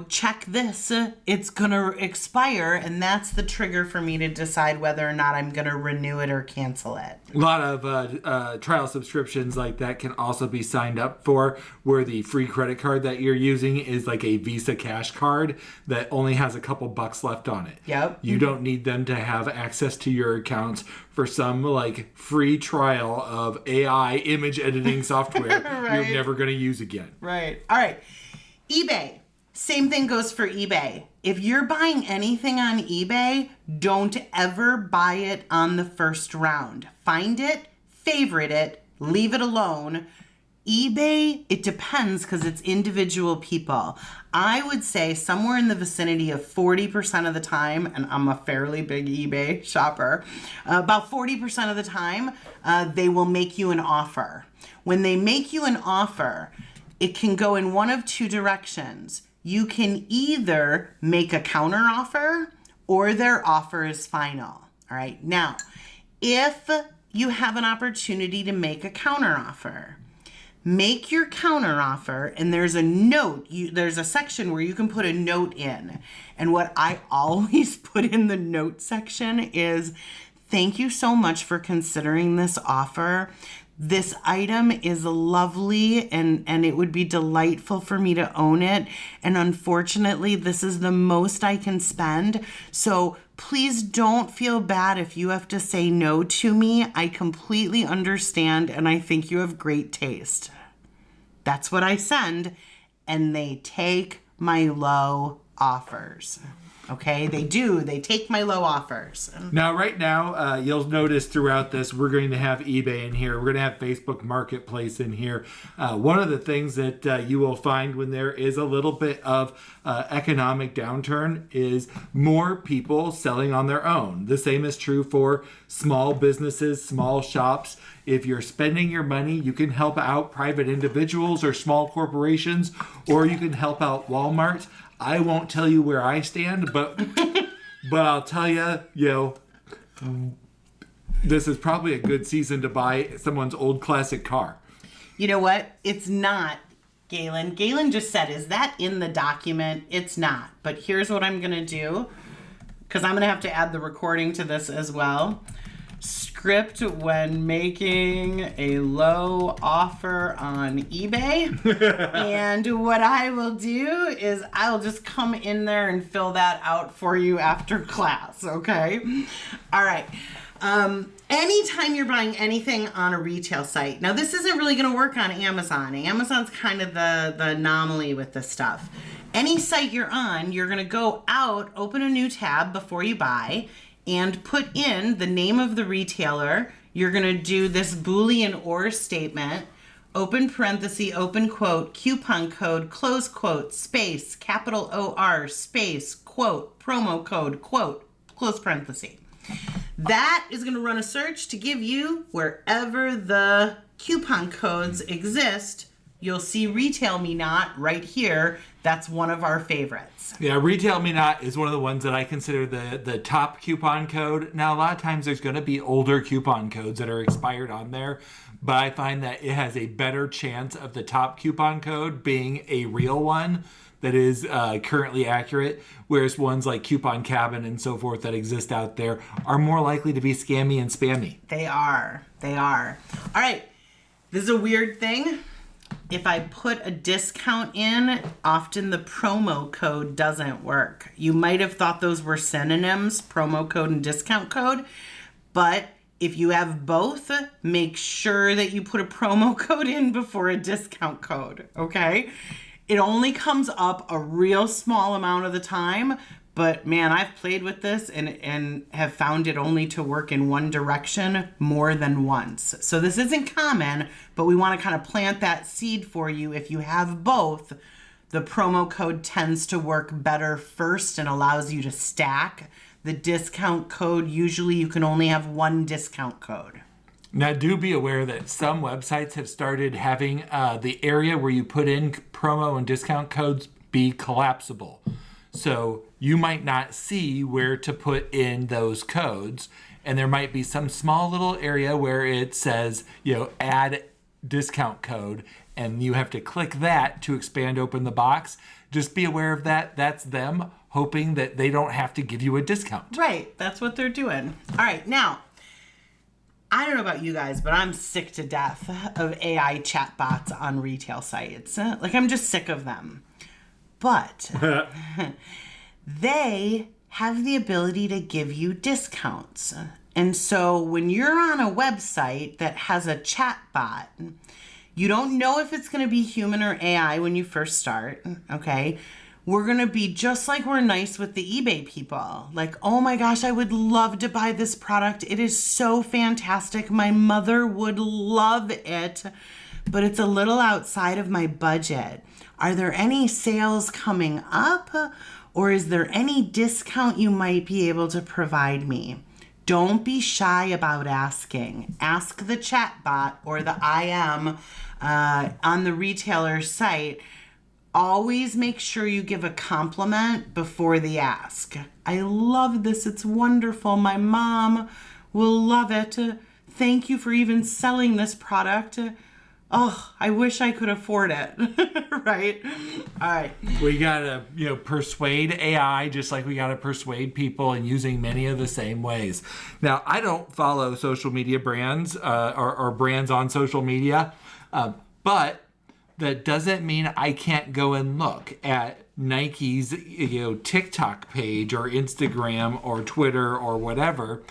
check this, it's going to expire, and that's the trigger for me to decide whether or not I'm going to renew it or cancel it. A lot of trial subscriptions like that can also be signed up for, where the free credit card that you're using is like a Visa cash card that only has a couple bucks left on it. Yep. You don't need them to have access to your accounts for some like free trial of AI image editing software Right. You're never going to use again. Right. All right. eBay. Same thing goes for eBay. If you're buying anything on eBay, don't ever buy it on the first round. Find it, favorite it, leave it alone. eBay, it depends because it's individual people. I would say somewhere in the vicinity of 40% of the time, and I'm a fairly big eBay shopper, about 40% of the time, they will make you an offer. When they make you an offer, it can go in one of two directions. You can either make a counter offer or their offer is final. All right. Now, if you have an opportunity to make a counter offer, make your counter offer, and there's a note. There's a section where you can put a note in. And what I always put in the note section is, thank you so much for considering this offer. This item is lovely and it would be delightful for me to own it. And unfortunately, this is the most I can spend. So please don't feel bad if you have to say no to me. I completely understand and I think you have great taste. That's what I send. And they take my low offers. Okay, they do. They take my low offers. Now, right now, you'll notice throughout this, we're going to have eBay in here. We're going to have Facebook Marketplace in here. One of the things that you will find when there is a little bit of economic downturn is more people selling on their own. The same is true for small businesses, small shops. If you're spending your money, you can help out private individuals or small corporations, or you can help out Walmart. I won't tell you where I stand, but I'll tell you, this is probably a good season to buy someone's old classic car. You know what? It's not Galen. Galen just said, is that in the document? It's not. But here's what I'm going to do, because I'm going to have to add the recording to this as well. Script when making a low offer on eBay. And what I will do is I'll just come in there and fill that out for you after class, okay? All right. Anytime you're buying anything on a retail site, now this isn't really going to work on Amazon. Amazon's kind of the anomaly with this stuff. Any site you're on, you're going to go out, open a new tab before you buy, and put in the name of the retailer. You're going to do this Boolean OR statement, open parenthesis, open quote, coupon code, close quote, space, capital OR, space, quote, promo code, quote, close parenthesis. That is going to run a search to give you wherever the coupon codes exist. You'll see Retail Me Not right here. That's one of our favorites. Yeah, Retail Me Not is one of the ones that I consider the top coupon code. Now, a lot of times there's going to be older coupon codes that are expired on there, but I find that it has a better chance of the top coupon code being a real one that is currently accurate, whereas ones like Coupon Cabin and so forth that exist out there are more likely to be scammy and spammy. They are. All right, this is a weird thing. If I put a discount in, often the promo code doesn't work. You might have thought those were synonyms, promo code and discount code, but if you have both, make sure that you put a promo code in before a discount code, okay? It only comes up a real small amount of the time, but man, I've played with this and have found it only to work in one direction more than once. So this isn't common, but we want to kind of plant that seed for you. If you have both, the promo code tends to work better first and allows you to stack. The discount code, usually you can only have one discount code. Now, do be aware that some websites have started having the area where you put in promo and discount codes be collapsible. So you might not see where to put in those codes, and there might be some small little area where it says, add discount code, and you have to click that to expand open the box. Just be aware of that. That's them hoping that they don't have to give you a discount. Right. That's what they're doing. All right. Now, I don't know about you guys, but I'm sick to death of AI chatbots on retail sites. I'm just sick of them. But they have the ability to give you discounts. And so when you're on a website that has a chatbot, you don't know if it's going to be human or AI when you first start, okay? We're going to be just like we're nice with the eBay people. Like, oh my gosh, I would love to buy this product. It is so fantastic. My mother would love it, but it's a little outside of my budget. Are there any sales coming up? Or is there any discount you might be able to provide me? Don't be shy about asking. Ask the chatbot or the IM on the retailer's site. Always make sure you give a compliment before the ask. I love this. It's wonderful. My mom will love it. Thank you for even selling this product. Oh, I wish I could afford it. Right? All right. We got to, persuade AI just like we got to persuade people, and using many of the same ways. Now, I don't follow social media brands or brands on social media, but that doesn't mean I can't go and look at Nike's TikTok page or Instagram or Twitter or whatever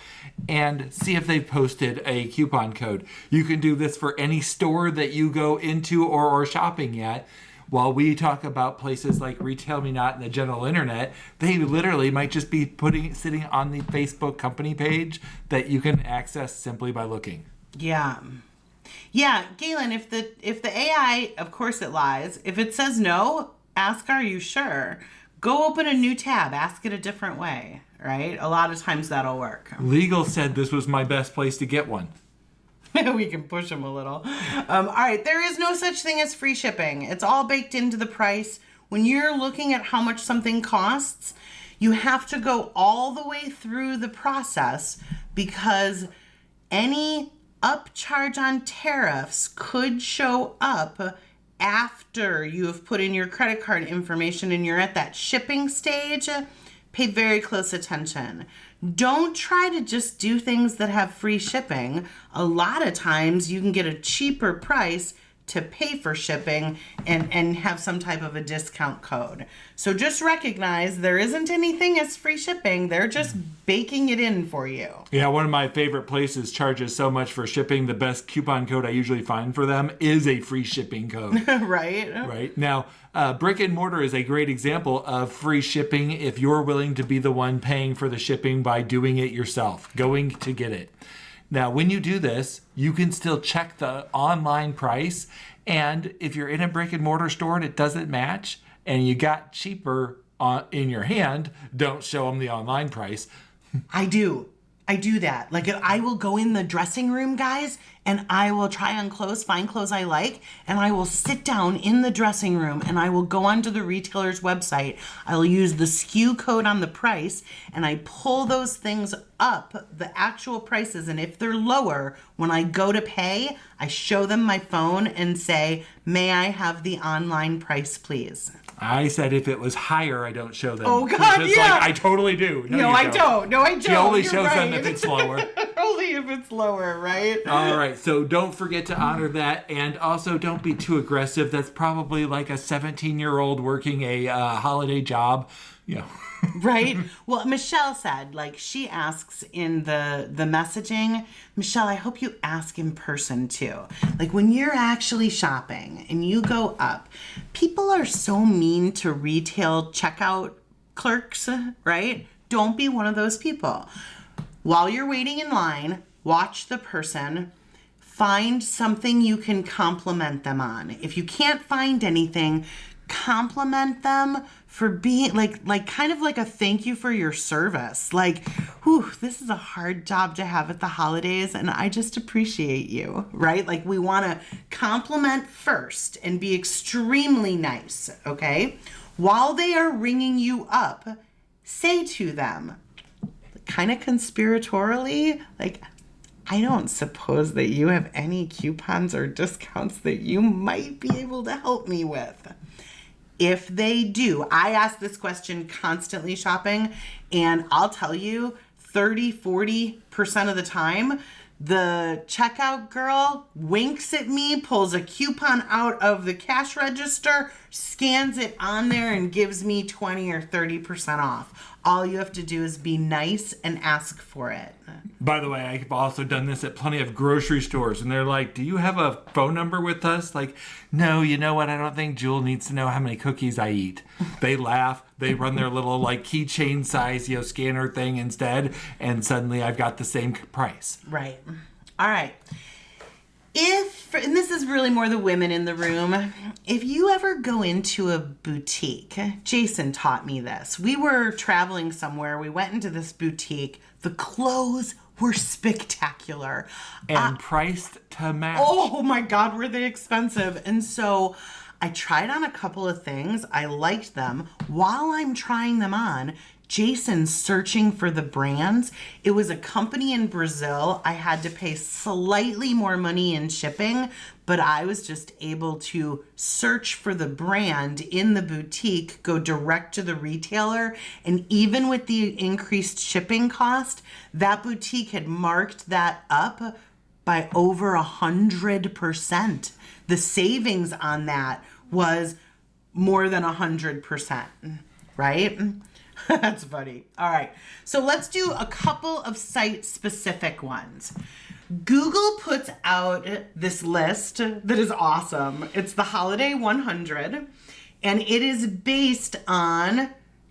and see if they've posted a coupon code. You can do this for any store that you go into or shopping at. While we talk about places like Retail Me Not and the general internet, they literally might just be sitting on the Facebook company page that you can access simply by looking. Yeah. Yeah, Galen, if the AI, of course it lies. If it says no, ask, are you sure? Go open a new tab. Ask it a different way, right? A lot of times that'll work. Legal said this was my best place to get one. We can push them a little. All right, there is no such thing as free shipping. It's all baked into the price. When you're looking at how much something costs, you have to go all the way through the process, because any upcharge on tariffs could show up after you have put in your credit card information and you're at that shipping stage, pay very close attention. Don't try to just do things that have free shipping. A lot of times you can get a cheaper price to pay for shipping and have some type of a discount code. So just recognize there isn't anything as free shipping. They're just baking it in for you. Yeah, one of my favorite places charges so much for shipping. The best coupon code I usually find for them is a free shipping code. Right? Right. Now, brick and mortar is a great example of free shipping if you're willing to be the one paying for the shipping by doing it yourself, going to get it. Now, when you do this, you can still check the online price. And if you're in a brick and mortar store and it doesn't match and you got cheaper in your hand, don't show them the online price. I do that. Like, I will go in the dressing room, guys, and I will try on clothes, find clothes I like, and I will sit down in the dressing room and I will go onto the retailer's website. I'll use the SKU code on the price and I pull those things up, the actual prices. And if they're lower, when I go to pay, I show them my phone and say, may I have the online price, please? I said if it was higher, I don't show them. Oh, God, it's yeah. Like, I totally do. No, I don't. No, I don't. She only You're shows right. them if it's lower. Only if it's lower, right? All right. So don't forget to honor that. And also don't be too aggressive. That's probably like a 17-year-old working a holiday job. You know. Right? Well, Michelle said, like, she asks in the messaging, Michelle, I hope you ask in person too. Like, when you're actually shopping and you go up, people are so mean to retail checkout clerks, right? Don't be one of those people. While you're waiting in line, watch the person. Find something you can compliment them on. If you can't find anything, compliment them for being like kind of like a thank you for your service. Like, whew, this is a hard job to have at the holidays and I just appreciate you, right? Like, we want to compliment first and be extremely nice, okay? While they are ringing you up, say to them, kind of conspiratorially, like, I don't suppose that you have any coupons or discounts that you might be able to help me with. If they do, I ask this question constantly shopping, and I'll tell you 30-40% of the time, the checkout girl winks at me, pulls a coupon out of the cash register, scans it on there, and gives me 20 or 30% off. All you have to do is be nice and ask for it. By the way, I've also done this at plenty of grocery stores, and they're like, do you have a phone number with us? Like, no, you know what? I don't think Jewel needs to know how many cookies I eat. They laugh. They run their little, like, keychain size, scanner thing instead, and suddenly I've got the same price. Right. All right. And this is really more the women in the room, if you ever go into a boutique, Jason taught me this. We were traveling somewhere. We went into this boutique. The clothes were spectacular. And priced to match. Oh my God, were they expensive. And so I tried on a couple of things. I liked them. While I'm trying them on, Jason's searching for the brands. It was a company in Brazil. I had to pay slightly more money in shipping, but I was just able to search for the brand in the boutique, go direct to the retailer, and even with the increased shipping cost, that boutique had marked that up by over 100%. The savings on that was more than 100%, right? That's funny. All right. So let's do a couple of site-specific ones. Google puts out this list that is awesome. It's the Holiday 100, and it is based on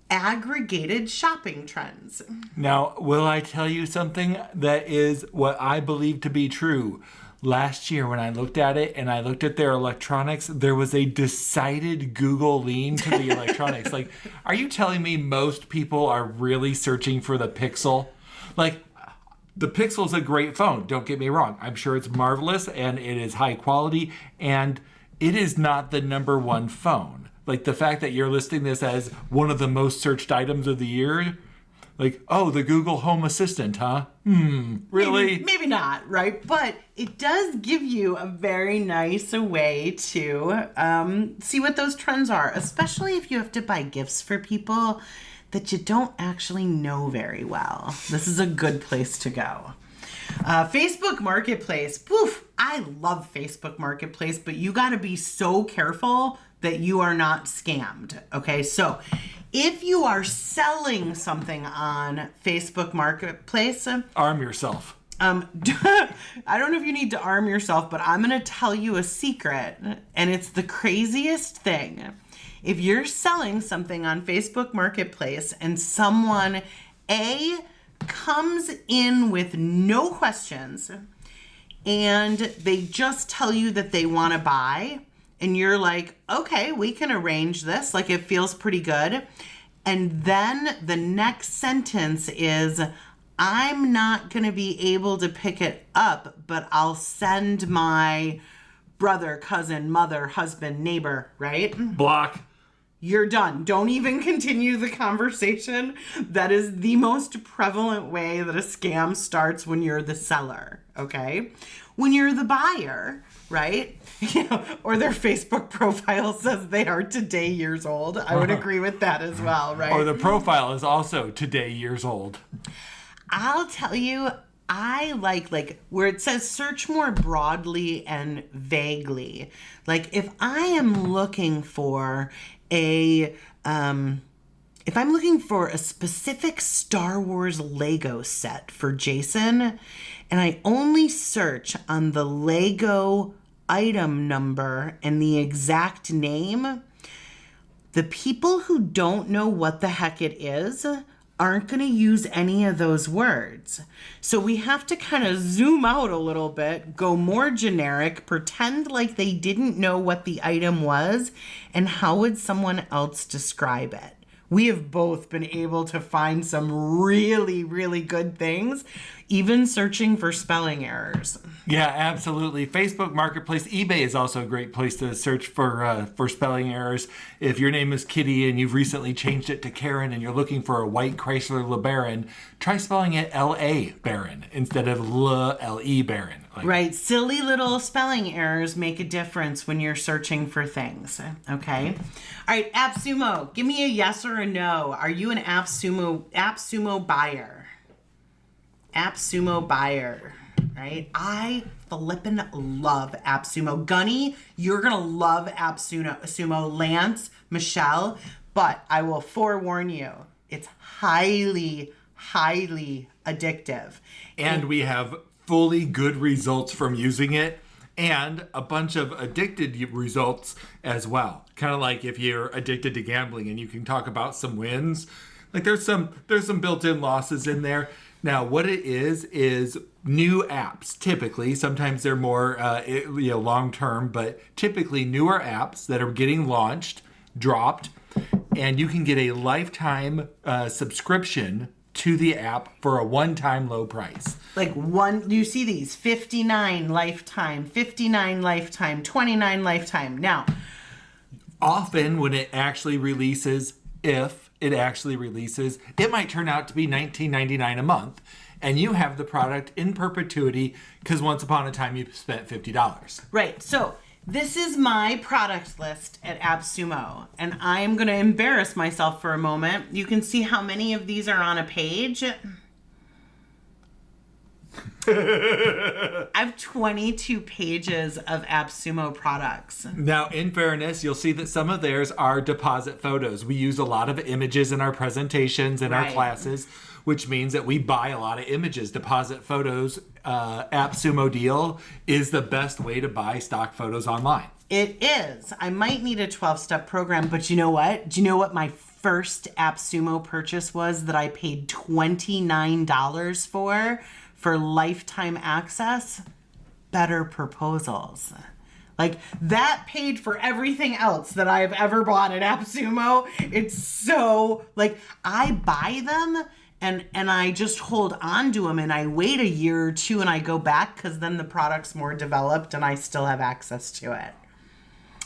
aggregated shopping trends. Now, will I tell you something that is what I believe to be true? Last year when I looked at it and I looked at their electronics, there was a decided Google lean to the electronics. Like, are you telling me most people are really searching for the Pixel? Like, the Pixel is a great phone, don't get me wrong. I'm sure it's marvelous and it is high quality, and it is not the number one phone. Like, the fact that you're listing this as one of the most searched items of the year, Like, oh, the Google Home Assistant, huh? Really? Maybe not, right? But it does give you a very nice way to see what those trends are, especially if you have to buy gifts for people that you don't actually know very well. This is a good place to go. Facebook Marketplace. Poof, I love Facebook Marketplace, but you got to be so careful that you are not scammed. Okay, so if you are selling something on Facebook Marketplace, arm yourself. I don't know if you need to arm yourself, but I'm going to tell you a secret, and it's the craziest thing. If you're selling something on Facebook Marketplace and someone, comes in with no questions and they just tell you that they want to buy, and you're like, okay, we can arrange this. Like, it feels pretty good. And then the next sentence is, I'm not going to be able to pick it up, but I'll send my brother, cousin, mother, husband, neighbor, right? Block. You're done. Don't even continue the conversation. That is the most prevalent way that a scam starts when you're the seller, okay? When you're the buyer, right? Or their Facebook profile says they are today years old. I would agree with that as well, right? Or the profile is also today years old. I'll tell you, I like where it says search more broadly and vaguely. Like, if I am looking for if I'm looking for a specific Star Wars Lego set for Jason, and I only search on the Lego item number and the exact name, the people who don't know what the heck it is aren't going to use any of those words. So we have to kind of zoom out a little bit, go more generic, pretend like they didn't know what the item was, and how would someone else describe it? We have both been able to find some really, really good things, even searching for spelling errors. Yeah, absolutely. Facebook Marketplace, eBay is also a great place to search for spelling errors. If your name is Kitty and you've recently changed it to Karen and you're looking for a white Chrysler LeBaron, try spelling it L-A Baron instead of L-E Baron. Right. Silly little spelling errors make a difference when you're searching for things. Okay. All right. AppSumo, give me a yes or a no. Are you an AppSumo buyer? AppSumo buyer, right? I flippin' love AppSumo. Gunny, you're going to love AppSumo. Lance, Michelle, but I will forewarn you, it's highly, highly addictive. And we have fully good results from using it and a bunch of addicted results as well. Kind of like if you're addicted to gambling and you can talk about some wins. Like there's some built-in losses in there. Now, what it is new apps. Typically, sometimes they're more long-term, but typically newer apps that are getting launched, dropped, and you can get a lifetime subscription to the app for a one-time low price. You see these 59 lifetime, 59 lifetime, 29 lifetime. Now, often when it actually releases, if it actually releases, it might turn out to be $19.99 a month, and you have the product in perpetuity because once upon a time you spent $50. Right. So this is my product list at AppSumo, and I'm going to embarrass myself for a moment. You can see how many of these are on a page. I have 22 pages of AppSumo products. Now, in fairness, you'll see that some of theirs are deposit photos. We use a lot of images in our presentations and our classes, which means that we buy a lot of images. Deposit photos, AppSumo deal is the best way to buy stock photos online. It is. I might need a 12-step program, but you know what? Do you know what my first AppSumo purchase was that I paid $29 for lifetime access? Better Proposals. Like, that paid for everything else that I've ever bought at AppSumo. It's so, I buy them and I just hold on to them and I wait a year or two and I go back because then the product's more developed and I still have access to it.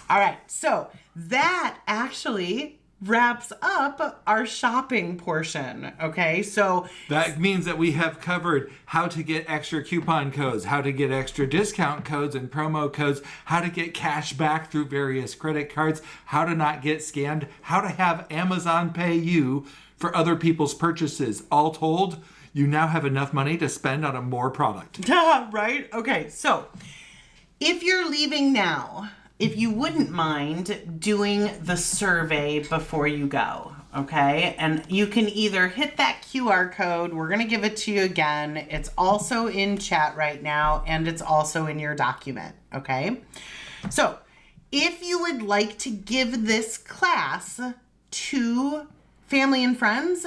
All right, so that actually wraps up our shopping portion. Okay, so that means that we have covered how to get extra coupon codes, how to get extra discount codes and promo codes, how to get cash back through various credit cards, how to not get scammed, how to have Amazon pay you for other people's purchases. All told, you now have enough money to spend on a more product. Right? Okay, so if you're leaving now, if you wouldn't mind doing the survey before you go, okay? And you can either hit that QR code. We're going to give it to you again. It's also in chat right now, and it's also in your document, okay? So if you would like to give this class to family and friends,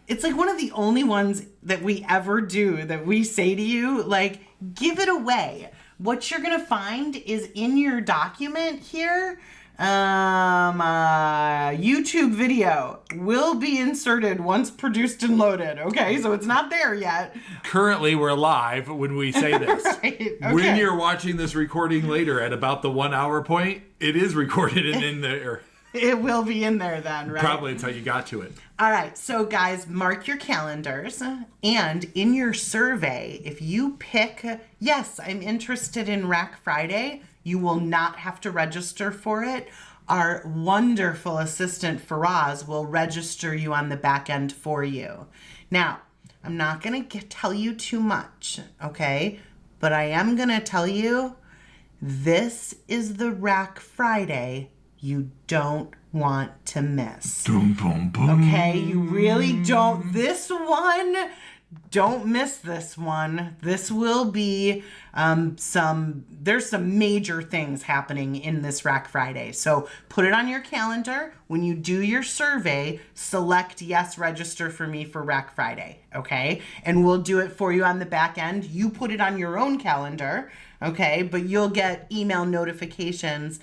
it's like one of the only ones that we ever do that we say to you, like, give it away. What you're going to find is in your document here, YouTube video will be inserted once produced and loaded. Okay, so it's not there yet. Currently, we're live when we say this. Right, okay. When you're watching this recording later at about the 1 hour point, it is recorded and in there. It will be in there then, right? Probably until you got to it. All right, so guys, mark your calendars, and in your survey, if you pick, yes, I'm interested in Rack Friday, you will not have to register for it. Our wonderful assistant, Faraz, will register you on the back end for you. Now, I'm not going to tell you too much, okay? But I am going to tell you, this is the Rack Friday you don't want to miss. Boom, boom, boom. Okay, you really don't. This one, don't miss this one. This will be there's some major things happening in this Rack Friday. So put it on your calendar. When you do your survey, select yes, register for me for Rack Friday, okay? And we'll do it for you on the back end. You put it on your own calendar, okay? But you'll get email notifications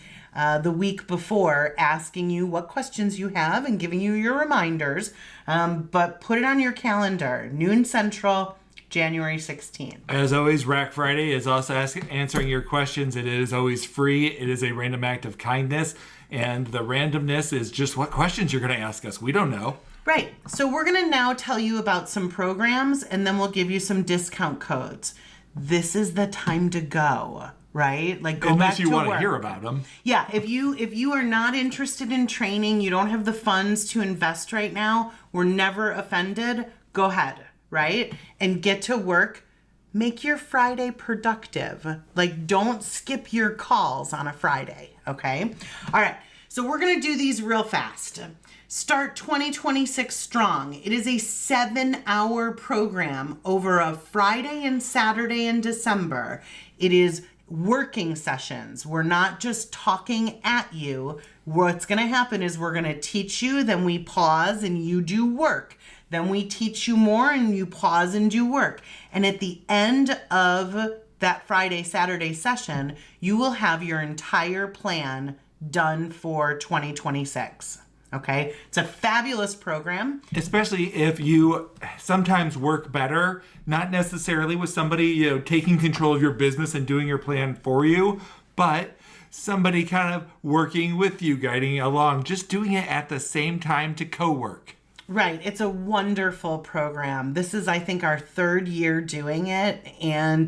the week before asking you what questions you have and giving you your reminders. But put it on your calendar, noon Central, January 16th. As always, Rack Friday is also answering your questions. It is always free. It is a random act of kindness. And the randomness is just what questions you're going to ask us. We don't know. Right. So we're going to now tell you about some programs, and then we'll give you some discount codes. This is the time to go. Right? Like go Unless back you to want work. to hear about them. Yeah, if you are not interested in training, you don't have the funds to invest right now, we're never offended, go ahead, right? And get to work. Make your Friday productive. Like, don't skip your calls on a Friday, okay? All right, so we're going to do these real fast. Start 2026 strong. It is a 7-hour program over a Friday and Saturday in December. It is working sessions. We're not just talking at you. What's going to happen is we're going to teach you, then we pause and you do work. Then we teach you more and you pause and do work. And at the end of that Friday, Saturday session, you will have your entire plan done for 2026. Okay, it's a fabulous program. Especially if you sometimes work better, not necessarily with somebody, taking control of your business and doing your plan for you, but somebody kind of working with you, guiding you along, just doing it at the same time to co-work. Right. It's a wonderful program. This is, I think, our 3rd year doing it, and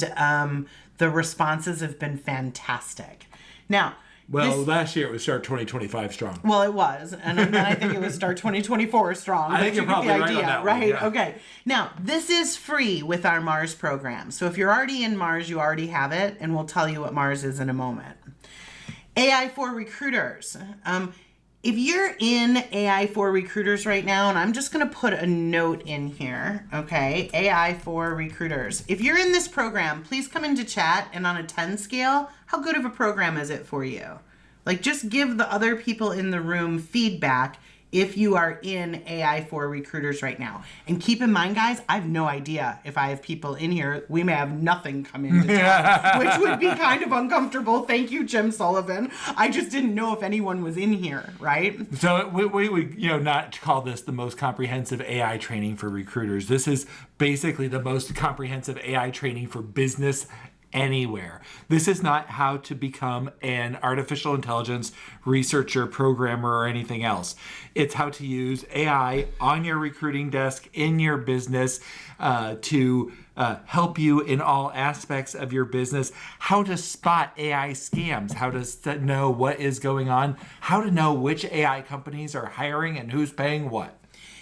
the responses have been fantastic. Now, last year it was Start 2025 strong. Well, it was. And then I think it was Start 2024 strong. I think you're probably right on that one, yeah. Okay. Now, this is free with our Mars program. So if you're already in Mars, you already have it. And we'll tell you what Mars is in a moment. AI for recruiters. If you're in AI for recruiters right now, and I'm just going to put a note in here, okay? AI for recruiters. If you're in this program, please come into chat, and on a 10 scale, how good of a program is it for you? Like, just give the other people in the room feedback if you are in AI for recruiters right now. And keep in mind, guys, I have no idea if I have people in here. We may have nothing come in the chat, which would be kind of uncomfortable. Thank you, Jim Sullivan. I just didn't know if anyone was in here, right? So we would, not call this the most comprehensive AI training for recruiters. This is basically the most comprehensive AI training for business anywhere. This is not how to become an artificial intelligence researcher, programmer, or anything else. It's how to use AI on your recruiting desk, in your business, to help you in all aspects of your business, how to spot AI scams, how to know what is going on, how to know which AI companies are hiring and who's paying what.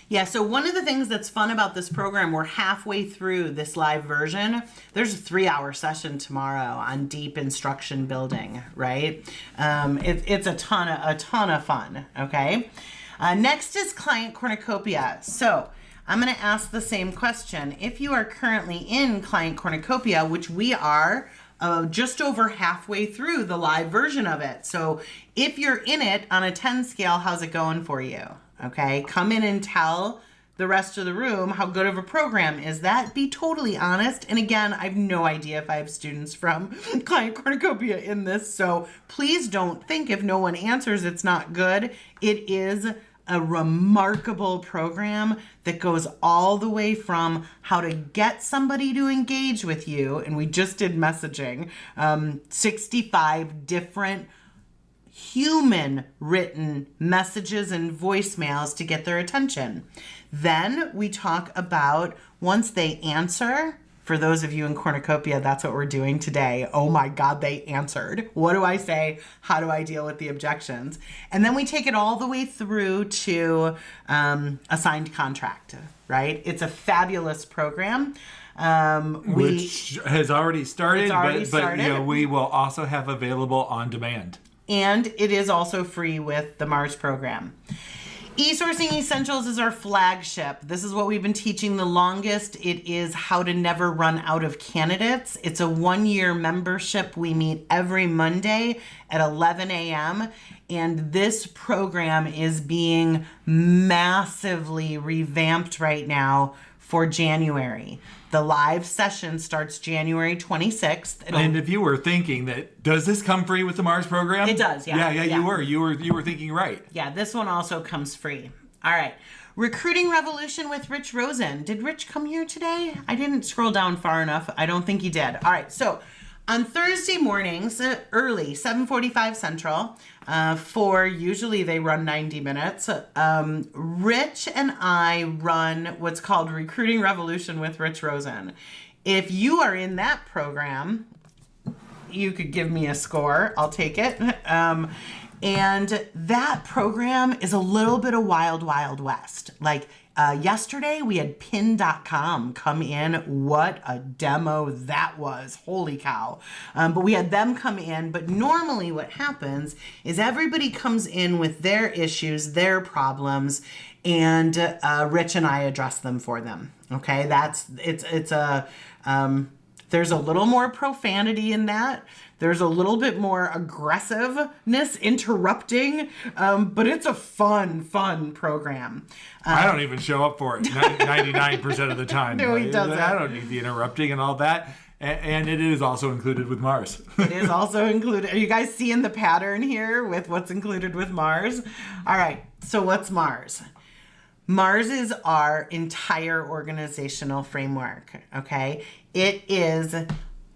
Yeah, so one of the things that's fun about this program, we're halfway through this live version. There's a 3-hour session tomorrow on deep instruction building, right? It's a ton of fun, okay? Next is client cornucopia. So I'm going to ask the same question. If you are currently in client cornucopia, which we are just over halfway through the live version of it. So if you're in it on a 10 scale, how's it going for you? Okay, come in and tell the rest of the room how good of a program is that. Be totally honest. And again, I have no idea if I have students from client cornucopia in this. So please don't think if no one answers it's not good. It is a remarkable program that goes all the way from how to get somebody to engage with you. And we just did messaging, 65 different human written messages and voicemails to get their attention. Then we talk about once they answer. For those of you in cornucopia, that's what we're doing today. Oh my God, they answered. What do I say? How do I deal with the objections? And then we take it all the way through to a signed contract, right? It's a fabulous program. Which has already started, but you know, we will also have available on demand. And it is also free with the Mars program. eSourcing Essentials is our flagship. This is what we've been teaching the longest. It is how to never run out of candidates. It's a 1-year membership. We meet every Monday at 11 a.m. And this program is being massively revamped right now for January. The live session starts January 26th. And if you were thinking that, does this come free with the Mars program? It does, yeah. Yeah, you were thinking right. Yeah, this one also comes free. All right. Recruiting Revolution with Rich Rosen. Did Rich come here today? I didn't scroll down far enough. I don't think he did. All right, so on Thursday mornings, early, 7:45 Central, usually they run 90 minutes. Rich and I run what's called Recruiting Revolution with Rich Rosen. If you are in that program, you could give me a score. I'll take it. And that program is a little bit of wild, wild west. Like yesterday, we had pin.com come in. What a demo that was. Holy cow. But we had them come in. But normally what happens is everybody comes in with their issues, their problems, and Rich and I address them for them. Okay, there's a little more profanity in that. There's a little bit more aggressiveness, interrupting, but it's a fun program. I don't even show up for it 99% of the time. No, he doesn't. I don't need the interrupting and all that. And it is also included with Mars. It is also included. Are you guys seeing the pattern here with what's included with Mars? All right, so what's Mars? Mars is our entire organizational framework, okay? It is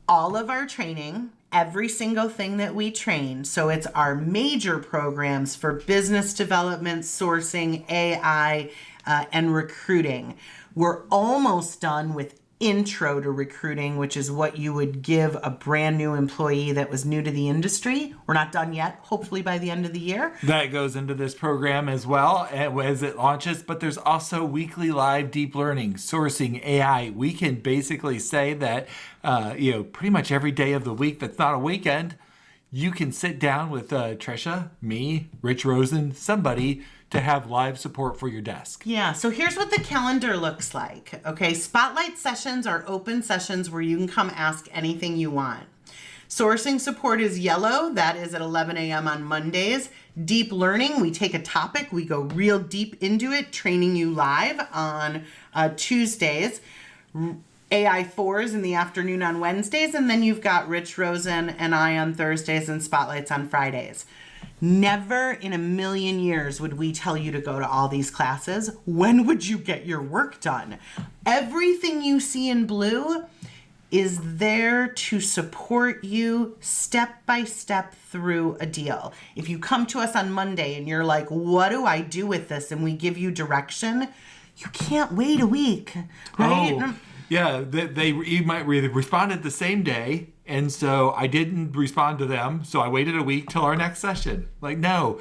all of our training, every single thing that we train. So it's our major programs for business development, sourcing, AI, and recruiting. We're almost done with intro to recruiting, which is what you would give a brand new employee that was new to the industry. We're not done yet, hopefully by the end of the year. That goes into this program as well as it launches, but there's also weekly live deep learning, sourcing, AI. We can basically say that, pretty much every day of the week that's not a weekend, you can sit down with Tricia, me, Rich Rosen, somebody to have live support for your desk. Yeah, so here's what the calendar looks like. Okay, spotlight sessions are open sessions where you can come ask anything you want. Sourcing support is yellow. That is at 11 a.m. on Mondays. Deep learning, we take a topic, we go real deep into it, training you live on Tuesdays. AI4s in the afternoon on Wednesdays, and then you've got Rich Rosen and I on Thursdays and spotlights on Fridays. Never in a million years would we tell you to go to all these classes. When would you get your work done? Everything you see in blue is there to support you step by step through a deal. If you come to us on Monday and you're like, what do I do with this? And we give you direction, you can't wait a week, right? Oh, yeah, they might responded the same day. And so I didn't respond to them. So I waited a week till our next session. Like, no.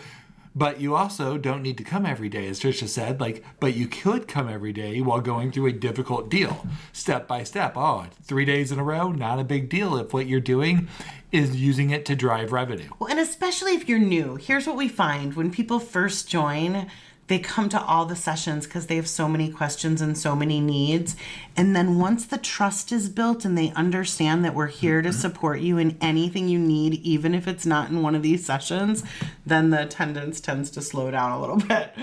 But you also don't need to come every day, as Tricia said. But you could come every day while going through a difficult deal, step by step. Oh, 3 days in a row, not a big deal if what you're doing is using it to drive revenue. Well, and especially if you're new, here's what we find. When people first join, they come to all the sessions because they have so many questions and so many needs. And then once the trust is built and they understand that we're here to support you in anything you need, even if it's not in one of these sessions, then the attendance tends to slow down a little bit.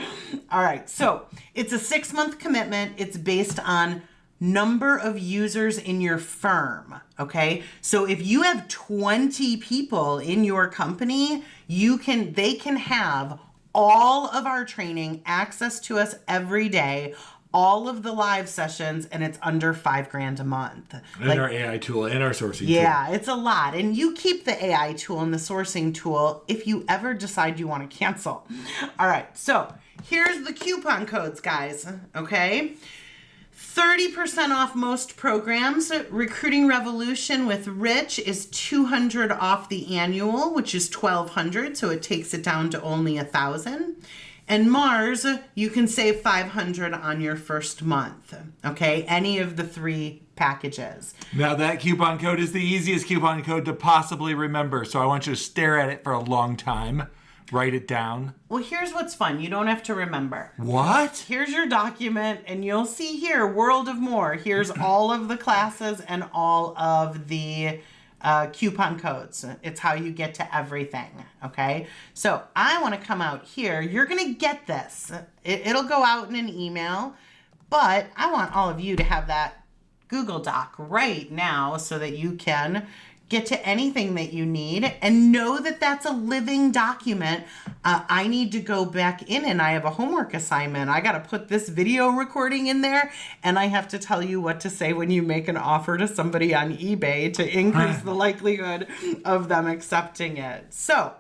All right, so it's a 6-month commitment. It's based on number of users in your firm, okay? So if you have 20 people in your company, they can have all of our training, access to us every day, all of the live sessions, and it's under $5,000 a month. And our AI tool and our sourcing tool. Yeah, it's a lot. And you keep the AI tool and the sourcing tool if you ever decide you want to cancel. All right, so here's the coupon codes, guys, okay? 30% off most programs. Recruiting Revolution with Rich is $200 off the annual, which is $1,200, so it takes it down to only $1,000. And Mars, you can save $500 on your first month. Okay, any of the 3 packages. Now that coupon code is the easiest coupon code to possibly remember, so I want you to stare at it for a long time. Write it down. Well, here's what's fun. You don't have to remember. What? Here's your document, and you'll see here, World of More. Here's all of the classes and all of the coupon codes. It's how you get to everything, okay? So I want to come out here. You're going to get this. It'll go out in an email, but I want all of you to have that Google Doc right now so that you can get to anything that you need and know that that's a living document. I need to go back in and I have a homework assignment. I got to put this video recording in there and I have to tell you what to say when you make an offer to somebody on eBay to increase the likelihood of them accepting it. So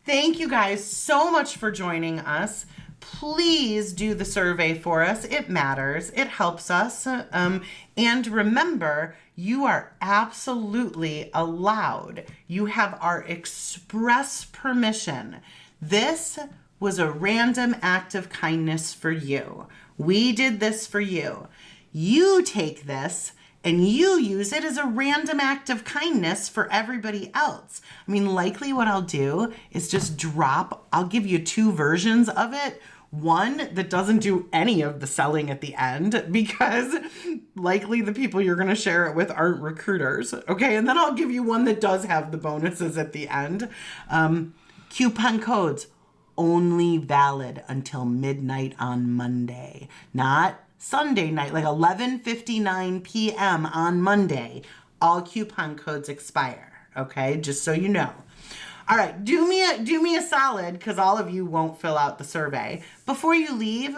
thank you guys so much for joining us. Please do the survey for us. It matters. It helps us. And remember, you are absolutely allowed. You have our express permission. This was a random act of kindness for you. We did this for you. You take this and you use it as a random act of kindness for everybody else. I mean, likely what I'll do is just I'll give you 2 versions of it. One that doesn't do any of the selling at the end because likely the people you're going to share it with aren't recruiters. Okay. And then I'll give you one that does have the bonuses at the end. Coupon codes only valid until midnight on Monday, not Sunday night, like 11:59 p.m. on Monday. All coupon codes expire. Okay. Just so you know. All right, do me a solid, because all of you won't fill out the survey. Before you leave,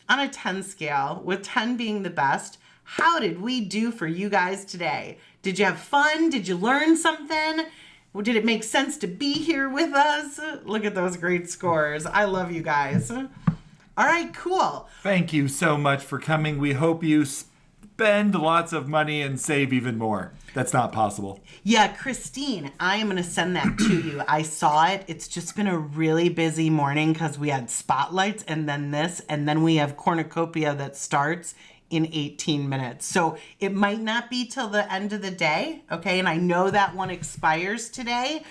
on a 10 scale, with 10 being the best, how did we do for you guys today? Did you have fun? Did you learn something? Did it make sense to be here with us? Look at those great scores. I love you guys. All right, cool. Thank you so much for coming. We hope you spend lots of money and save even more. That's not possible. Yeah, Christine, I am going to send that to you. I saw it. It's just been a really busy morning because we had spotlights and then this, and then we have cornucopia that starts in 18 minutes. So it might not be till the end of the day, okay? And I know that one expires today.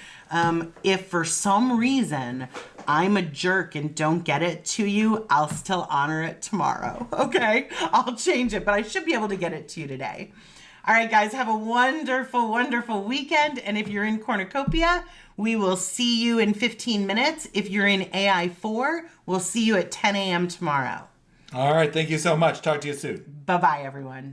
If for some reason I'm a jerk and don't get it to you, I'll still honor it tomorrow, okay? I'll change it, but I should be able to get it to you today. All right, guys, have a wonderful, wonderful weekend. And if you're in Cornucopia, we will see you in 15 minutes. If you're in AI4, we'll see you at 10 a.m. tomorrow. All right. Thank you so much. Talk to you soon. Bye-bye, everyone.